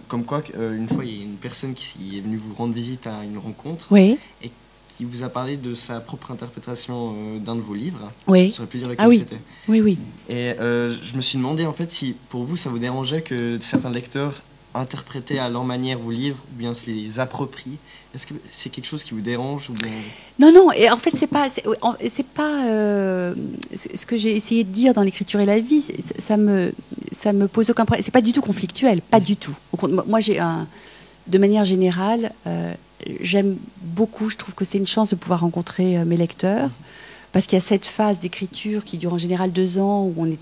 Comme quoi, une fois, il y a une personne qui est venue vous rendre visite à une rencontre, oui, et qui vous a parlé de sa propre interprétation d'un de vos livres. Oui. Je saurais plus dire lequel c'était. Oui. Et je me suis demandé, en fait, si pour vous, ça vous dérangeait que certains lecteurs interpréter à leur manière vos livres, ou bien se les approprient. Est-ce que c'est quelque chose qui vous dérange ou bien... Non, et en fait, c'est pas ce que j'ai essayé de dire dans l'écriture et la vie, ça me pose aucun problème. C'est pas du tout conflictuel, pas du tout. Moi, de manière générale, j'aime beaucoup, je trouve que c'est une chance de pouvoir rencontrer mes lecteurs, parce qu'il y a cette phase d'écriture qui dure en général 2 ans, où on est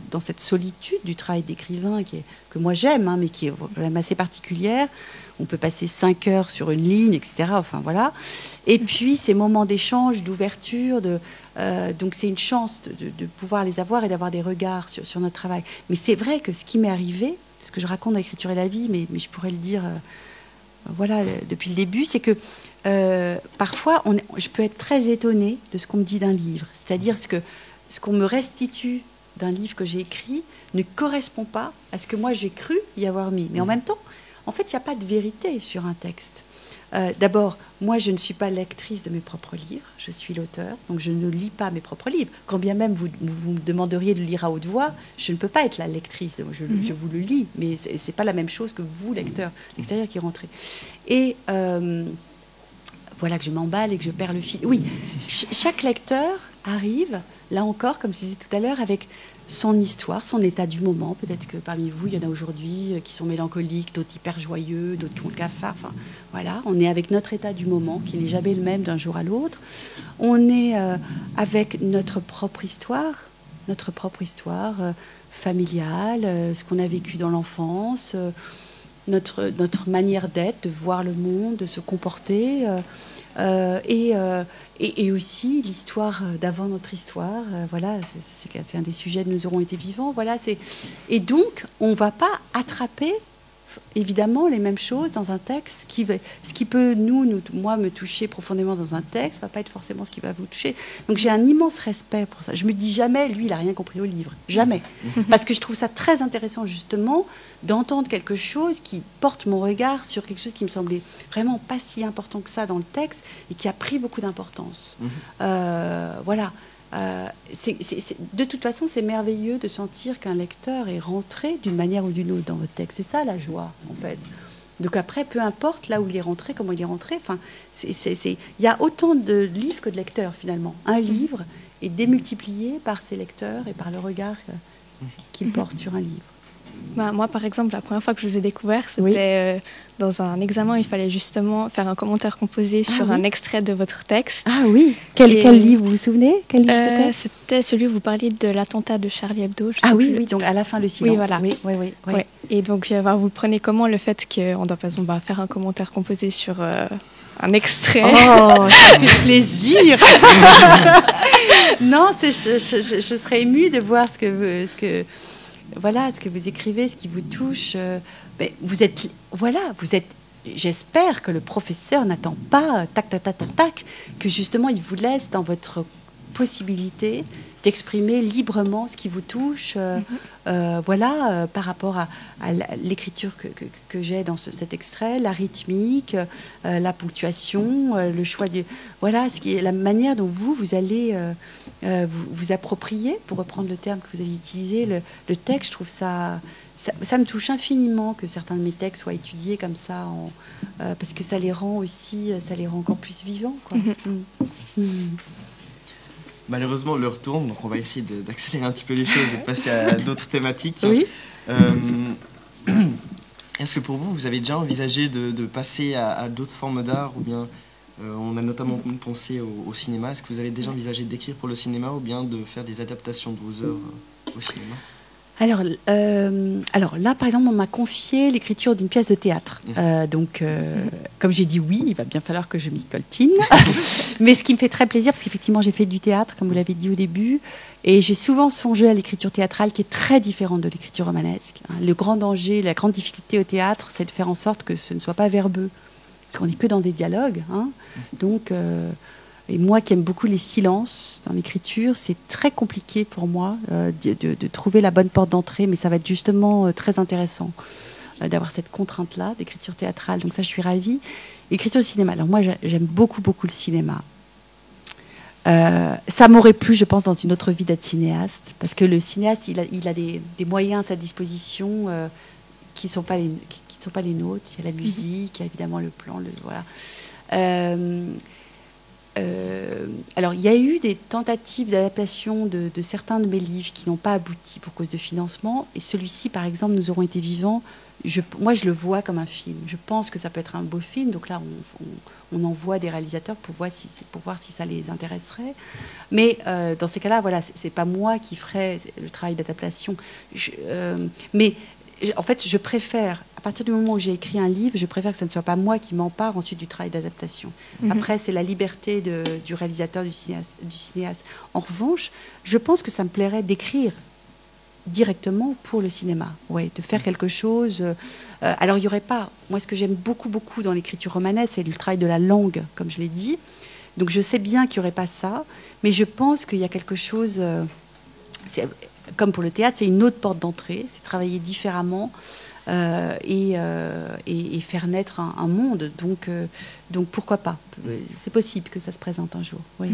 dans cette solitude du travail d'écrivain que moi j'aime, mais qui est vraiment assez particulière. On peut passer 5 heures sur une ligne, etc. Enfin voilà. Et puis ces moments d'échange, d'ouverture, donc c'est une chance de pouvoir les avoir et d'avoir des regards sur notre travail. Mais c'est vrai que ce qui m'est arrivé, ce que je raconte dans l'écriture et la vie, mais je pourrais le dire depuis le début, c'est que parfois, je peux être très étonnée de ce qu'on me dit d'un livre. C'est-à-dire ce qu'on me restitue d'un livre que j'ai écrit ne correspond pas à ce que moi j'ai cru y avoir mis. Mais en même temps, en fait, il n'y a pas de vérité sur un texte. D'abord, moi, je ne suis pas lectrice de mes propres livres. Je suis l'auteur, donc je ne lis pas mes propres livres. Quand bien même vous me demanderiez de le lire à haute voix, je ne peux pas être la lectrice. Je vous le lis, mais ce n'est pas la même chose que vous, lecteur, l'extérieur qui rentrez. Et... voilà que je m'emballe et que je perds le fil. Oui, chaque lecteur arrive, là encore, comme je disais tout à l'heure, avec son histoire, son état du moment. Peut-être que parmi vous, il y en a aujourd'hui qui sont mélancoliques, d'autres hyper joyeux, d'autres qui ont le cafard. Enfin, voilà, on est avec notre état du moment, qui n'est jamais le même d'un jour à l'autre. On est avec notre propre histoire familiale, ce qu'on a vécu dans l'enfance, notre manière d'être, de voir le monde, de se comporter, et aussi l'histoire d'avant notre histoire. Voilà, c'est un des sujets de Nous aurons été vivants. Voilà, et donc, on ne va pas attraper évidemment les mêmes choses dans un texte. Ce qui peut, moi, me toucher profondément dans un texte, ne va pas être forcément ce qui va vous toucher. Donc j'ai un immense respect pour ça. Je me dis jamais, lui, il n'a rien compris au livre. Jamais. Parce que je trouve ça très intéressant, justement, d'entendre quelque chose qui porte mon regard sur quelque chose qui me semblait vraiment pas si important que ça dans le texte et qui a pris beaucoup d'importance. Voilà. De toute façon, c'est merveilleux de sentir qu'un lecteur est rentré d'une manière ou d'une autre dans votre texte. C'est ça la joie, en fait. Donc après, peu importe là où il est rentré, comment il est rentré, enfin, il y a autant de livres que de lecteurs, finalement. Un livre est démultiplié par ses lecteurs et par le regard qu'il porte sur un livre. Bah, moi, par exemple, la première fois que je vous ai découvert, c'était dans un examen. Il fallait justement faire un commentaire composé sur un extrait de votre texte. Ah oui. Quel livre, vous vous souvenez? Quel livre c'était celui où vous parliez de l'attentat de Charlie Hebdo. Oui, donc à la fin, le silence. Oui, voilà. Oui. Et donc, vous le prenez comment, le fait qu'on doit, par exemple, faire un commentaire composé sur un extrait? Oh, ça fait plaisir. Non, je serais émue de voir ce que vous écrivez, ce qui vous touche. Vous êtes, j'espère que le professeur n'attend pas, tac, que justement il vous laisse dans votre possibilité d'exprimer librement ce qui vous touche, par rapport à l'écriture que j'ai dans cet extrait, la rythmique, la ponctuation, le choix la manière dont vous allez vous approprier, pour reprendre le terme que vous avez utilisé, le texte. Je trouve ça me touche infiniment que certains de mes textes soient étudiés comme ça, parce que ça les rend encore plus vivants, quoi. Malheureusement, l'heure tourne, donc on va essayer d'accélérer un petit peu les choses et de passer à d'autres thématiques. Oui. Est-ce que pour vous, vous avez déjà envisagé de passer à d'autres formes d'art, ou bien on a notamment pensé au cinéma. Est-ce que vous avez déjà envisagé d'écrire pour le cinéma, ou bien de faire des adaptations de vos œuvres au cinéma? Alors là, par exemple, on m'a confié l'écriture d'une pièce de théâtre. Comme j'ai dit oui, il va bien falloir que je m'y coltine. Mais ce qui me fait très plaisir, parce qu'effectivement, j'ai fait du théâtre, comme vous l'avez dit au début, et j'ai souvent songé à l'écriture théâtrale, qui est très différente de l'écriture romanesque. Le grand danger, la grande difficulté au théâtre, c'est de faire en sorte que ce ne soit pas verbeux. Parce qu'on n'est que dans des dialogues. Donc... Et moi qui aime beaucoup les silences dans l'écriture, c'est très compliqué pour moi de trouver la bonne porte d'entrée, mais ça va être justement très intéressant d'avoir cette contrainte-là d'écriture théâtrale. Donc ça, je suis ravie. Écriture au cinéma. Alors moi, j'aime beaucoup le cinéma. Ça m'aurait plu, je pense, dans une autre vie d'être cinéaste, parce que le cinéaste, il a des moyens à sa disposition qui ne sont pas les nôtres. Il y a la musique, il y a évidemment le plan, voilà. Alors, il y a eu des tentatives d'adaptation de certains de mes livres qui n'ont pas abouti pour cause de financement. Et celui-ci, par exemple, Nous aurons été vivants, moi, je le vois comme un film. Je pense que ça peut être un beau film. Donc là, on envoie des réalisateurs pour voir si ça les intéresserait. Mais dans ces cas-là, voilà, c'est pas moi qui ferai le travail d'adaptation. Mais en fait, je préfère, à partir du moment où j'ai écrit un livre, je préfère que ce ne soit pas moi qui m'empare ensuite du travail d'adaptation. Après, c'est la liberté du réalisateur, du cinéaste. En revanche, je pense que ça me plairait d'écrire directement pour le cinéma, de faire quelque chose. Alors, il n'y aurait pas... Moi, ce que j'aime beaucoup dans l'écriture romanesque, c'est le travail de la langue, comme je l'ai dit. Donc, je sais bien qu'il n'y aurait pas ça, mais je pense qu'il y a quelque chose... comme pour le théâtre, c'est une autre porte d'entrée, c'est travailler différemment et faire naître un monde. Donc pourquoi pas? C'est possible que ça se présente un jour. Oui.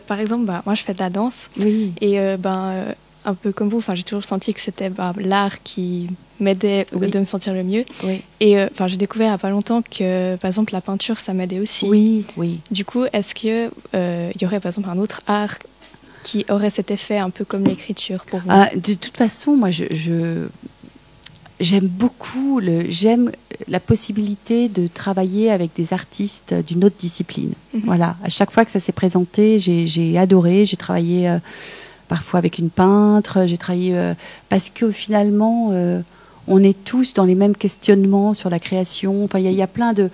Par exemple, moi je fais de la danse, et un peu comme vous, j'ai toujours senti que c'était l'art qui m'aidait de me sentir le mieux. Et j'ai découvert il n'y a pas longtemps que, par exemple, la peinture, ça m'aidait aussi. Oui. Du coup, est-ce qu'il y aurait, par exemple, un autre art qui aurait cet effet un peu comme l'écriture pour vous? De toute façon, moi, j'aime beaucoup j'aime la possibilité de travailler avec des artistes d'une autre discipline. Voilà. À chaque fois que ça s'est présenté, j'ai adoré. J'ai travaillé parfois avec une peintre. J'ai travaillé parce que finalement, on est tous dans les mêmes questionnements sur la création. Enfin, il y a plein de...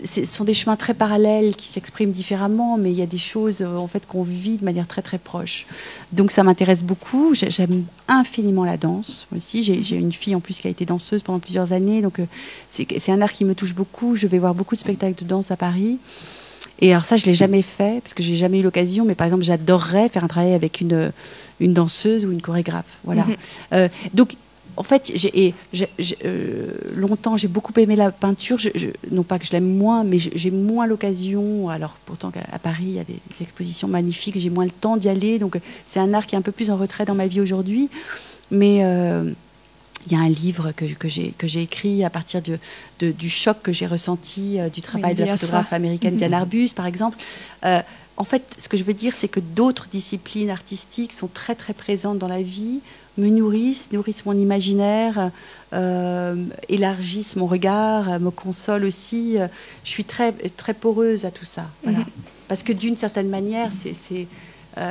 ce sont des chemins très parallèles qui s'expriment différemment, mais il y a des choses en fait qu'on vit de manière très très proche. Donc ça m'intéresse beaucoup. J'aime infiniment la danse aussi. J'ai une fille en plus qui a été danseuse pendant plusieurs années, donc c'est un art qui me touche beaucoup. Je vais voir beaucoup de spectacles de danse à Paris. Et alors ça, je l'ai jamais fait parce que j'ai jamais eu l'occasion. Mais par exemple, j'adorerais faire un travail avec une danseuse ou une chorégraphe. Voilà. Donc en fait, longtemps, j'ai beaucoup aimé la peinture. Non pas que je l'aime moins, mais j'ai moins l'occasion. Alors, pourtant, à Paris, il y a des expositions magnifiques. J'ai moins le temps d'y aller. Donc, c'est un art qui est un peu plus en retrait dans ma vie aujourd'hui. Mais il y a un livre que j'ai écrit à partir du choc que j'ai ressenti du travail de la photographe américaine Diane Arbus, par exemple. En fait, ce que je veux dire, c'est que d'autres disciplines artistiques sont très, très présentes dans la vie, me nourrissent mon imaginaire, élargissent mon regard, me consolent aussi. Je suis très, très poreuse à tout ça. Voilà. Parce que d'une certaine manière,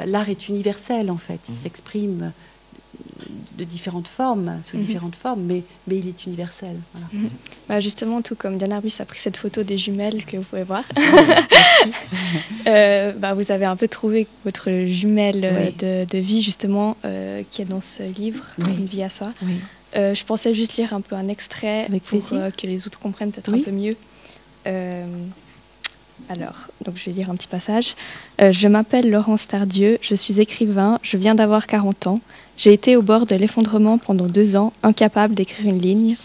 l'art est universel, en fait. Il s'exprime de différentes formes, sous différentes formes, mais il est universel. Voilà. Bah justement, tout comme Diane Arbus a pris cette photo des jumelles que vous pouvez voir, vous avez un peu trouvé votre jumelle de vie, justement, qui est dans ce livre, Une vie à soi. Oui. Je pensais juste lire un peu un extrait pour que les autres comprennent peut-être un peu mieux. Alors, donc je vais lire un petit passage. Je m'appelle Laurence Tardieu, je suis écrivain, je viens d'avoir 40 ans. J'ai été au bord de l'effondrement pendant 2 ans, incapable d'écrire une ligne,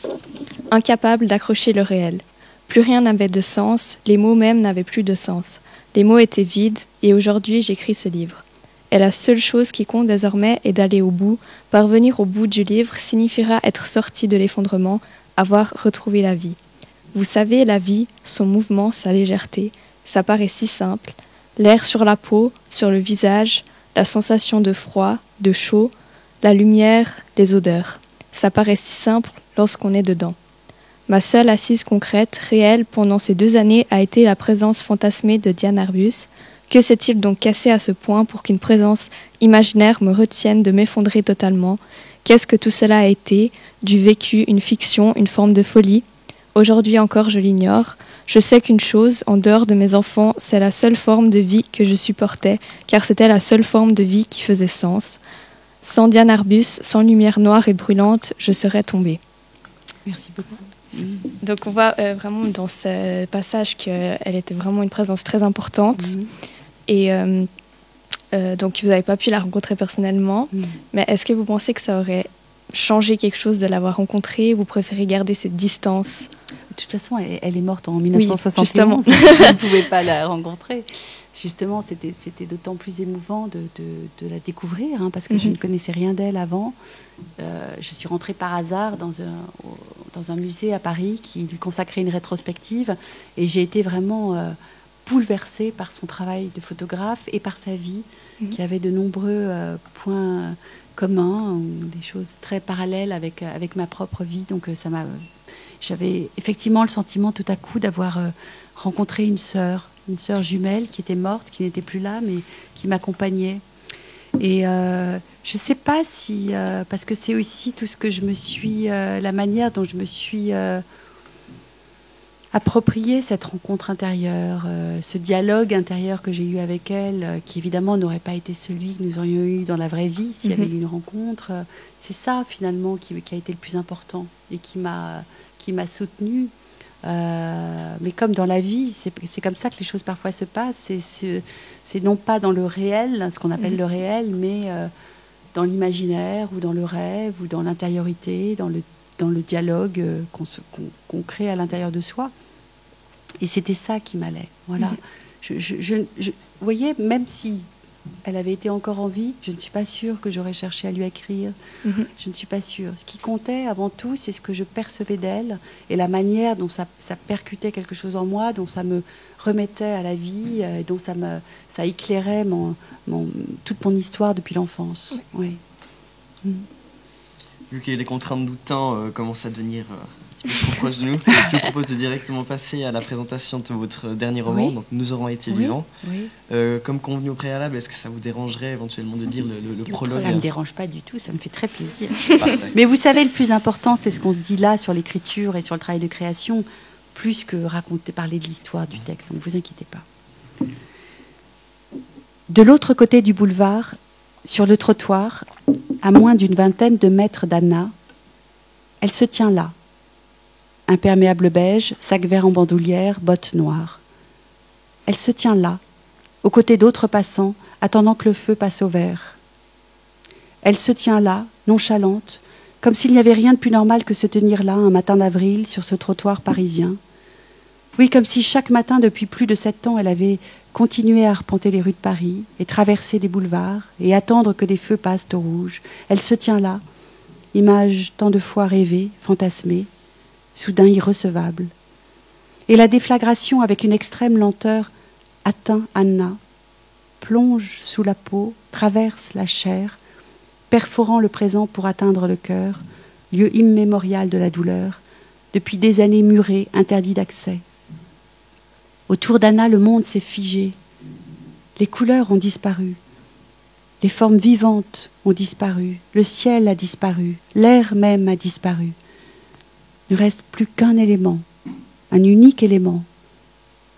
incapable d'accrocher le réel. Plus rien n'avait de sens, les mots même n'avaient plus de sens. Les mots étaient vides, et aujourd'hui j'écris ce livre. Et la seule chose qui compte désormais est d'aller au bout. Parvenir au bout du livre signifiera être sorti de l'effondrement, avoir retrouvé la vie. Vous savez, la vie, son mouvement, sa légèreté, ça paraît si simple. L'air sur la peau, sur le visage, la sensation de froid, de chaud, la lumière, les odeurs. Ça paraît si simple lorsqu'on est dedans. Ma seule assise concrète, réelle, pendant ces 2 années a été la présence fantasmée de Diane Arbus. Que s'est-il donc cassé à ce point pour qu'une présence imaginaire me retienne de m'effondrer totalement? Qu'est-ce que tout cela a été? Du vécu, une fiction, une forme de folie? Aujourd'hui encore, je l'ignore. Je sais qu'une chose, en dehors de mes enfants, c'est la seule forme de vie que je supportais, car c'était la seule forme de vie qui faisait sens. Sans Diane Arbus, sans lumière noire et brûlante, je serais tombée. Merci beaucoup. Donc on voit vraiment dans ce passage qu'elle était vraiment une présence très importante. Et donc vous n'avez pas pu la rencontrer personnellement, mais est-ce que vous pensez que ça aurait changé quelque chose de l'avoir rencontrée? Vous préférez garder cette distance? De toute façon, elle est morte en 1971. Oui, je ne pouvais pas la rencontrer. Justement, c'était d'autant plus émouvant de la découvrir, parce que je ne connaissais rien d'elle avant. Je suis rentrée par hasard dans un musée à Paris qui lui consacrait une rétrospective, et j'ai été vraiment bouleversée par son travail de photographe et par sa vie, qui avait de nombreux points communs, des choses très parallèles avec ma propre vie. Donc j'avais effectivement le sentiment tout à coup d'avoir rencontré une sœur jumelle qui était morte, qui n'était plus là, mais qui m'accompagnait. Et je ne sais pas si... parce que c'est aussi tout ce que je me suis... la manière dont je me suis approprié cette rencontre intérieure, ce dialogue intérieur que j'ai eu avec elle, qui évidemment n'aurait pas été celui que nous aurions eu dans la vraie vie s'il y avait eu une rencontre. C'est ça, finalement, qui a été le plus important et qui m'a soutenue. Mais comme dans la vie, c'est comme ça que les choses parfois se passent. C'est non pas dans le réel, ce qu'on appelle le réel, mais dans l'imaginaire ou dans le rêve ou dans l'intériorité, dans le dialogue qu'on crée à l'intérieur de soi. Et c'était ça qui m'allait. Voilà. Vous voyez, même si elle avait été encore en vie, je ne suis pas sûre que j'aurais cherché à lui écrire. Je ne suis pas sûre. Ce qui comptait avant tout, c'est ce que je percevais d'elle et la manière dont ça percutait quelque chose en moi, dont ça me remettait à la vie, dont ça éclairait toute mon histoire depuis l'enfance. Oui. Vu que les contraintes du temps commencent à devenir un petit peu trop proches de nous, je vous propose de directement passer à la présentation de votre dernier roman, donc Nous aurons été vivants. Comme convenu au préalable, est-ce que ça vous dérangerait éventuellement de dire le prologue? Ça ne me dérange pas du tout, ça me fait très plaisir. Mais vous savez, le plus important, c'est ce qu'on se dit là sur l'écriture et sur le travail de création. plus que parler de l'histoire du texte, donc ne vous inquiétez pas. De l'autre côté du boulevard, sur le trottoir, à moins d'une vingtaine de mètres d'Anna, elle se tient là. Imperméable beige, sac vert en bandoulière, bottes noires. Elle se tient là, aux côtés d'autres passants, attendant que le feu passe au vert. Elle se tient là, nonchalante, comme s'il n'y avait rien de plus normal que se tenir là un matin d'avril sur ce trottoir parisien. Oui, comme si chaque matin depuis plus de 7 ans, elle avait continué à arpenter les rues de Paris et traverser des boulevards et attendre que les feux passent au rouge. Elle se tient là, image tant de fois rêvée, fantasmée, soudain irrecevable. Et la déflagration, avec une extrême lenteur, atteint Anna, plonge sous la peau, traverse la chair, perforant le présent pour atteindre le cœur, lieu immémorial de la douleur, depuis des années muré, interdit d'accès. Autour d'Anna, le monde s'est figé. Les couleurs ont disparu. Les formes vivantes ont disparu. Le ciel a disparu. L'air même a disparu. Il ne reste plus qu'un élément, un unique élément,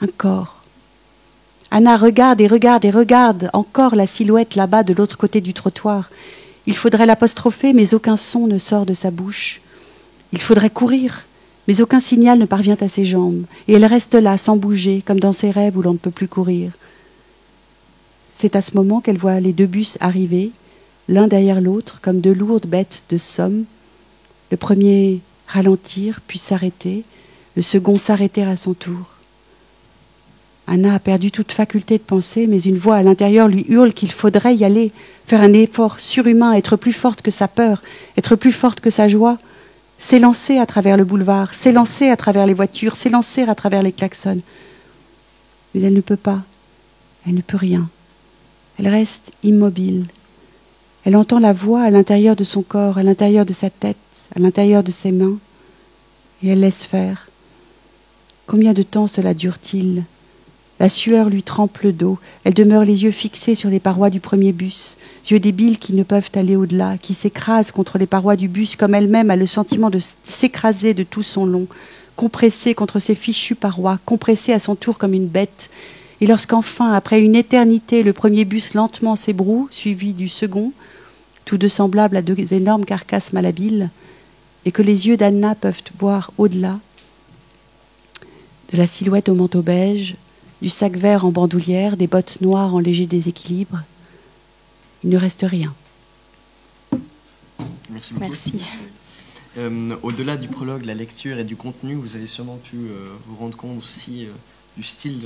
un corps. Anna regarde et regarde et regarde encore la silhouette là-bas de l'autre côté du trottoir. Il faudrait l'apostropher, mais aucun son ne sort de sa bouche. Il faudrait courir, mais aucun signal ne parvient à ses jambes. Et elle reste là, sans bouger, comme dans ses rêves où l'on ne peut plus courir. C'est à ce moment qu'elle voit les 2 bus arriver, l'un derrière l'autre, comme 2 lourdes bêtes de somme. Le premier ralentir, puis s'arrêter, le second s'arrêter à son tour. Anna a perdu toute faculté de penser, mais une voix à l'intérieur lui hurle qu'il faudrait y aller, faire un effort surhumain, être plus forte que sa peur, être plus forte que sa joie, s'élancer à travers le boulevard, s'élancer à travers les voitures, s'élancer à travers les klaxons. Mais elle ne peut pas, elle ne peut rien. Elle reste immobile. Elle entend la voix à l'intérieur de son corps, à l'intérieur de sa tête, à l'intérieur de ses mains, et elle laisse faire. Combien de temps cela dure-t-il ? La sueur lui trempe le dos. Elle demeure les yeux fixés sur les parois du premier bus, yeux débiles qui ne peuvent aller au-delà, qui s'écrasent contre les parois du bus comme elle-même a le sentiment de s'écraser de tout son long, compressée contre ces fichues parois, compressée à son tour comme une bête. Et lorsqu'enfin, après une éternité, le premier bus lentement s'ébroue, suivi du second, tous 2 semblables à 2 énormes carcasses malhabiles, et que les yeux d'Anna peuvent voir au-delà de la silhouette au manteau beige, du sac vert en bandoulière, des bottes noires en léger déséquilibre. Il ne reste rien. Merci beaucoup. Merci. Au-delà du prologue, la lecture et du contenu, vous avez sûrement pu vous rendre compte aussi du style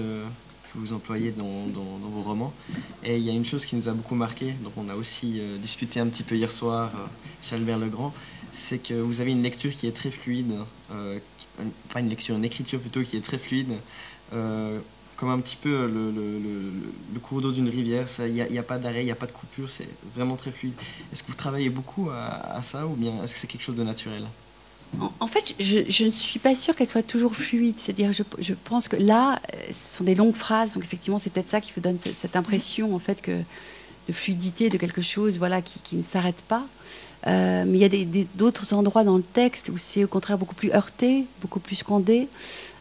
que vous employez dans vos romans. Et il y a une chose qui nous a beaucoup marqué, dont on a aussi discuté un petit peu hier soir chez Albert Legrand, c'est que vous avez une lecture qui est très fluide, pas une lecture, une écriture plutôt qui est très fluide, comme un petit peu le cours d'eau d'une rivière. Il n'y a pas d'arrêt, il n'y a pas de coupure, c'est vraiment très fluide. Est-ce que vous travaillez beaucoup à ça, ou bien est-ce que c'est quelque chose de naturel ? En fait, je ne suis pas sûre qu'elle soit toujours fluide. C'est-à-dire, je pense que là, ce sont des longues phrases, donc effectivement, c'est peut-être ça qui vous donne cette impression, en fait, de fluidité, de quelque chose, voilà, qui ne s'arrête pas. Mais il y a d'autres endroits dans le texte où c'est au contraire beaucoup plus heurté, beaucoup plus scandé.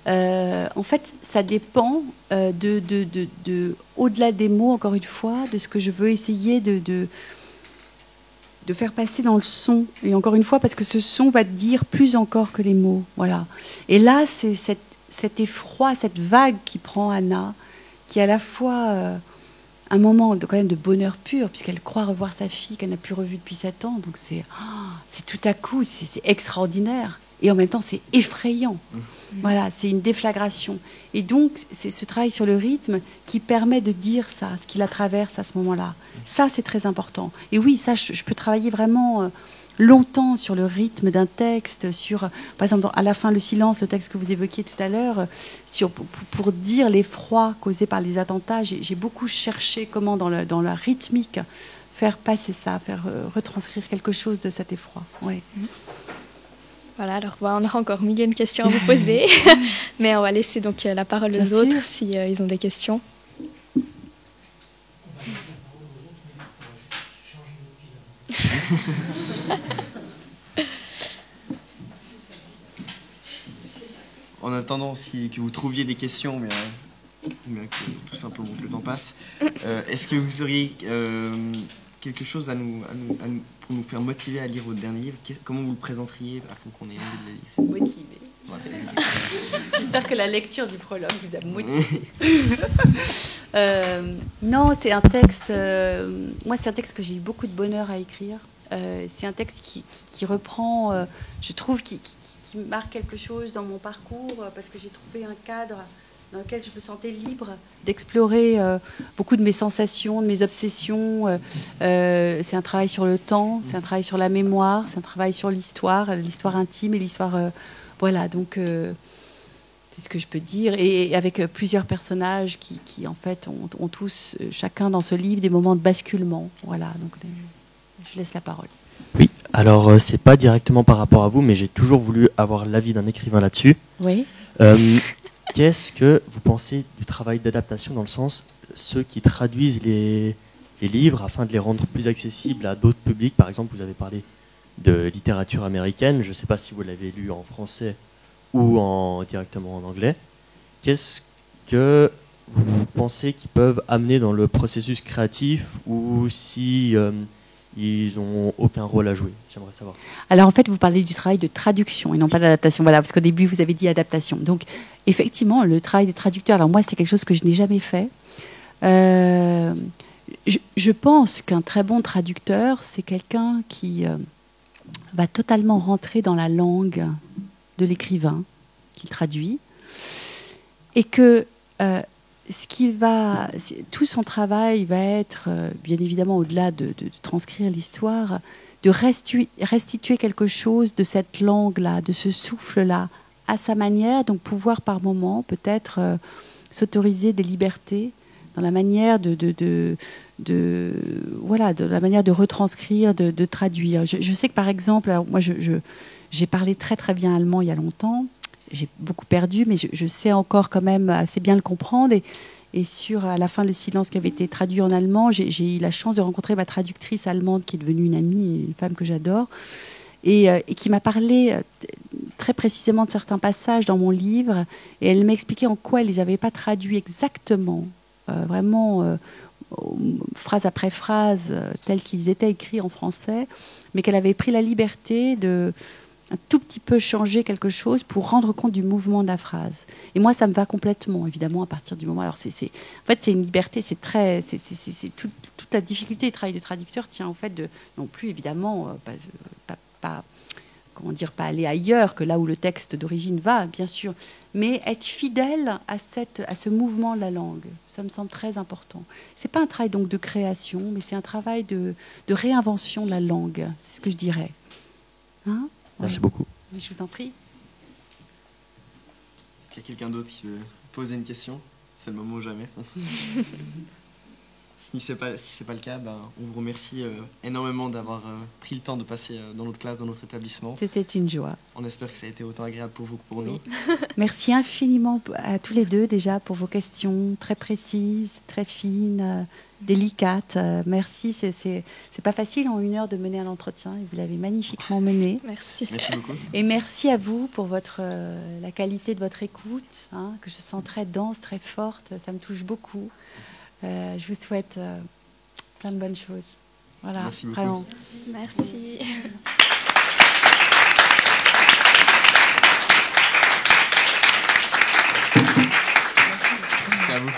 En fait, ça dépend au-delà des mots, encore une fois, de ce que je veux essayer de faire passer dans le son. Et encore une fois, parce que ce son va dire plus encore que les mots. Voilà. Et là, c'est cet effroi, cette vague qui prend Anna, qui est à la fois un moment quand même de bonheur pur, puisqu'elle croit revoir sa fille qu'elle n'a plus revue depuis 7 ans. Donc c'est tout à coup, c'est extraordinaire. Et en même temps, c'est effrayant. Voilà, c'est une déflagration. Et donc, c'est ce travail sur le rythme qui permet de dire ça, ce qui la traverse à ce moment-là. Ça, c'est très important. Et oui, ça, je peux travailler vraiment longtemps sur le rythme d'un texte, sur, par exemple, à la fin, le silence, le texte que vous évoquiez tout à l'heure, pour dire l'effroi causé par les attentats. J'ai beaucoup cherché comment, dans la rythmique, faire passer ça, faire retranscrire quelque chose de cet effroi. Ouais. Voilà, alors on aura encore milliers de questions à vous poser, mais on va laisser donc la parole aux autres si ils ont des questions. On a attendant que vous trouviez des questions, mais que tout simplement que le temps passe, est-ce que vous auriez quelque chose pour nous faire motiver à lire votre dernier livre? Comment vous le présenteriez afin qu'on ait envie de le lire? Motivé. J'espère que la lecture du prologue vous a motivé. Non, c'est un texte. Moi, c'est un texte que j'ai eu beaucoup de bonheur à écrire. C'est un texte qui reprend, je trouve, qui marque quelque chose dans mon parcours, parce que j'ai trouvé un cadre dans lequel je me sentais libre d'explorer beaucoup de mes sensations, de mes obsessions. C'est un travail sur le temps, c'est un travail sur la mémoire, c'est un travail sur l'histoire intime et l'histoire... voilà, donc c'est ce que je peux dire. Et avec plusieurs personnages qui en fait, ont tous, chacun dans ce livre, des moments de basculement. Voilà, donc je laisse la parole. Oui, alors c'est pas directement par rapport à vous, mais j'ai toujours voulu avoir l'avis d'un écrivain là-dessus. Oui. Qu'est-ce que vous pensez du travail d'adaptation, dans le sens, ceux qui traduisent les livres afin de les rendre plus accessibles à d'autres publics? Par exemple, vous avez parlé de littérature américaine, je ne sais pas si vous l'avez lu en français ou directement en anglais. Qu'est-ce que vous pensez qu'ils peuvent amener dans le processus créatif, ou si ils n'ont aucun rôle à jouer? J'aimerais savoir ça. Alors en fait, vous parlez du travail de traduction et non pas d'adaptation. Voilà, parce qu'au début, vous avez dit adaptation. Donc effectivement, le travail de traducteur, alors moi, c'est quelque chose que je n'ai jamais fait. Je pense qu'un très bon traducteur, c'est quelqu'un qui va totalement rentrer dans la langue de l'écrivain qu'il traduit, et que tout son travail va être, bien évidemment, au-delà de transcrire l'histoire, de restituer quelque chose de cette langue-là, de ce souffle-là, à sa manière, donc pouvoir par moment peut-être s'autoriser des libertés dans la manière de la manière de retranscrire, de traduire. Je sais que par exemple, alors moi j'ai parlé très très bien allemand il y a longtemps, j'ai beaucoup perdu, mais je sais encore quand même assez bien le comprendre. Et à la fin, Le silence qui avait été traduit en allemand, j'ai eu la chance de rencontrer ma traductrice allemande qui est devenue une amie, une femme que j'adore, et qui m'a parlé très précisément de certains passages dans mon livre, et elle m'a expliqué en quoi elle les avait pas traduits exactement, vraiment phrase après phrase, tels qu'ils étaient écrits en français, mais qu'elle avait pris la liberté de un tout petit peu changer quelque chose pour rendre compte du mouvement de la phrase. Et moi, ça me va complètement, évidemment, à partir du moment... Alors, en fait, c'est une liberté, c'est toute la difficulté du travail de traducteur tient au fait de, non plus, évidemment, pas aller ailleurs que là où le texte d'origine va, bien sûr, mais être fidèle à ce mouvement de la langue. Ça me semble très important. C'est pas un travail donc de création, mais c'est un travail de réinvention de la langue. C'est ce que je dirais. Hein? Merci beaucoup. Je vous en prie. Est-ce qu'il y a quelqu'un d'autre qui veut poser une question? C'est le moment ou jamais. Si ce n'est pas le cas, on vous remercie énormément d'avoir pris le temps de passer dans notre classe, dans notre établissement. C'était une joie. On espère que ça a été autant agréable pour vous que pour nous. Merci infiniment à tous les deux déjà pour vos questions très précises, très fines, délicates. Merci, c'est pas facile en 1 heure de mener un entretien et vous l'avez magnifiquement mené. Merci. Merci beaucoup. Et merci à vous pour la qualité de votre écoute, que je sens très dense, très forte. Ça me touche beaucoup. Je vous souhaite plein de bonnes choses. Voilà, merci beaucoup. Vraiment. Merci. C'est à vous.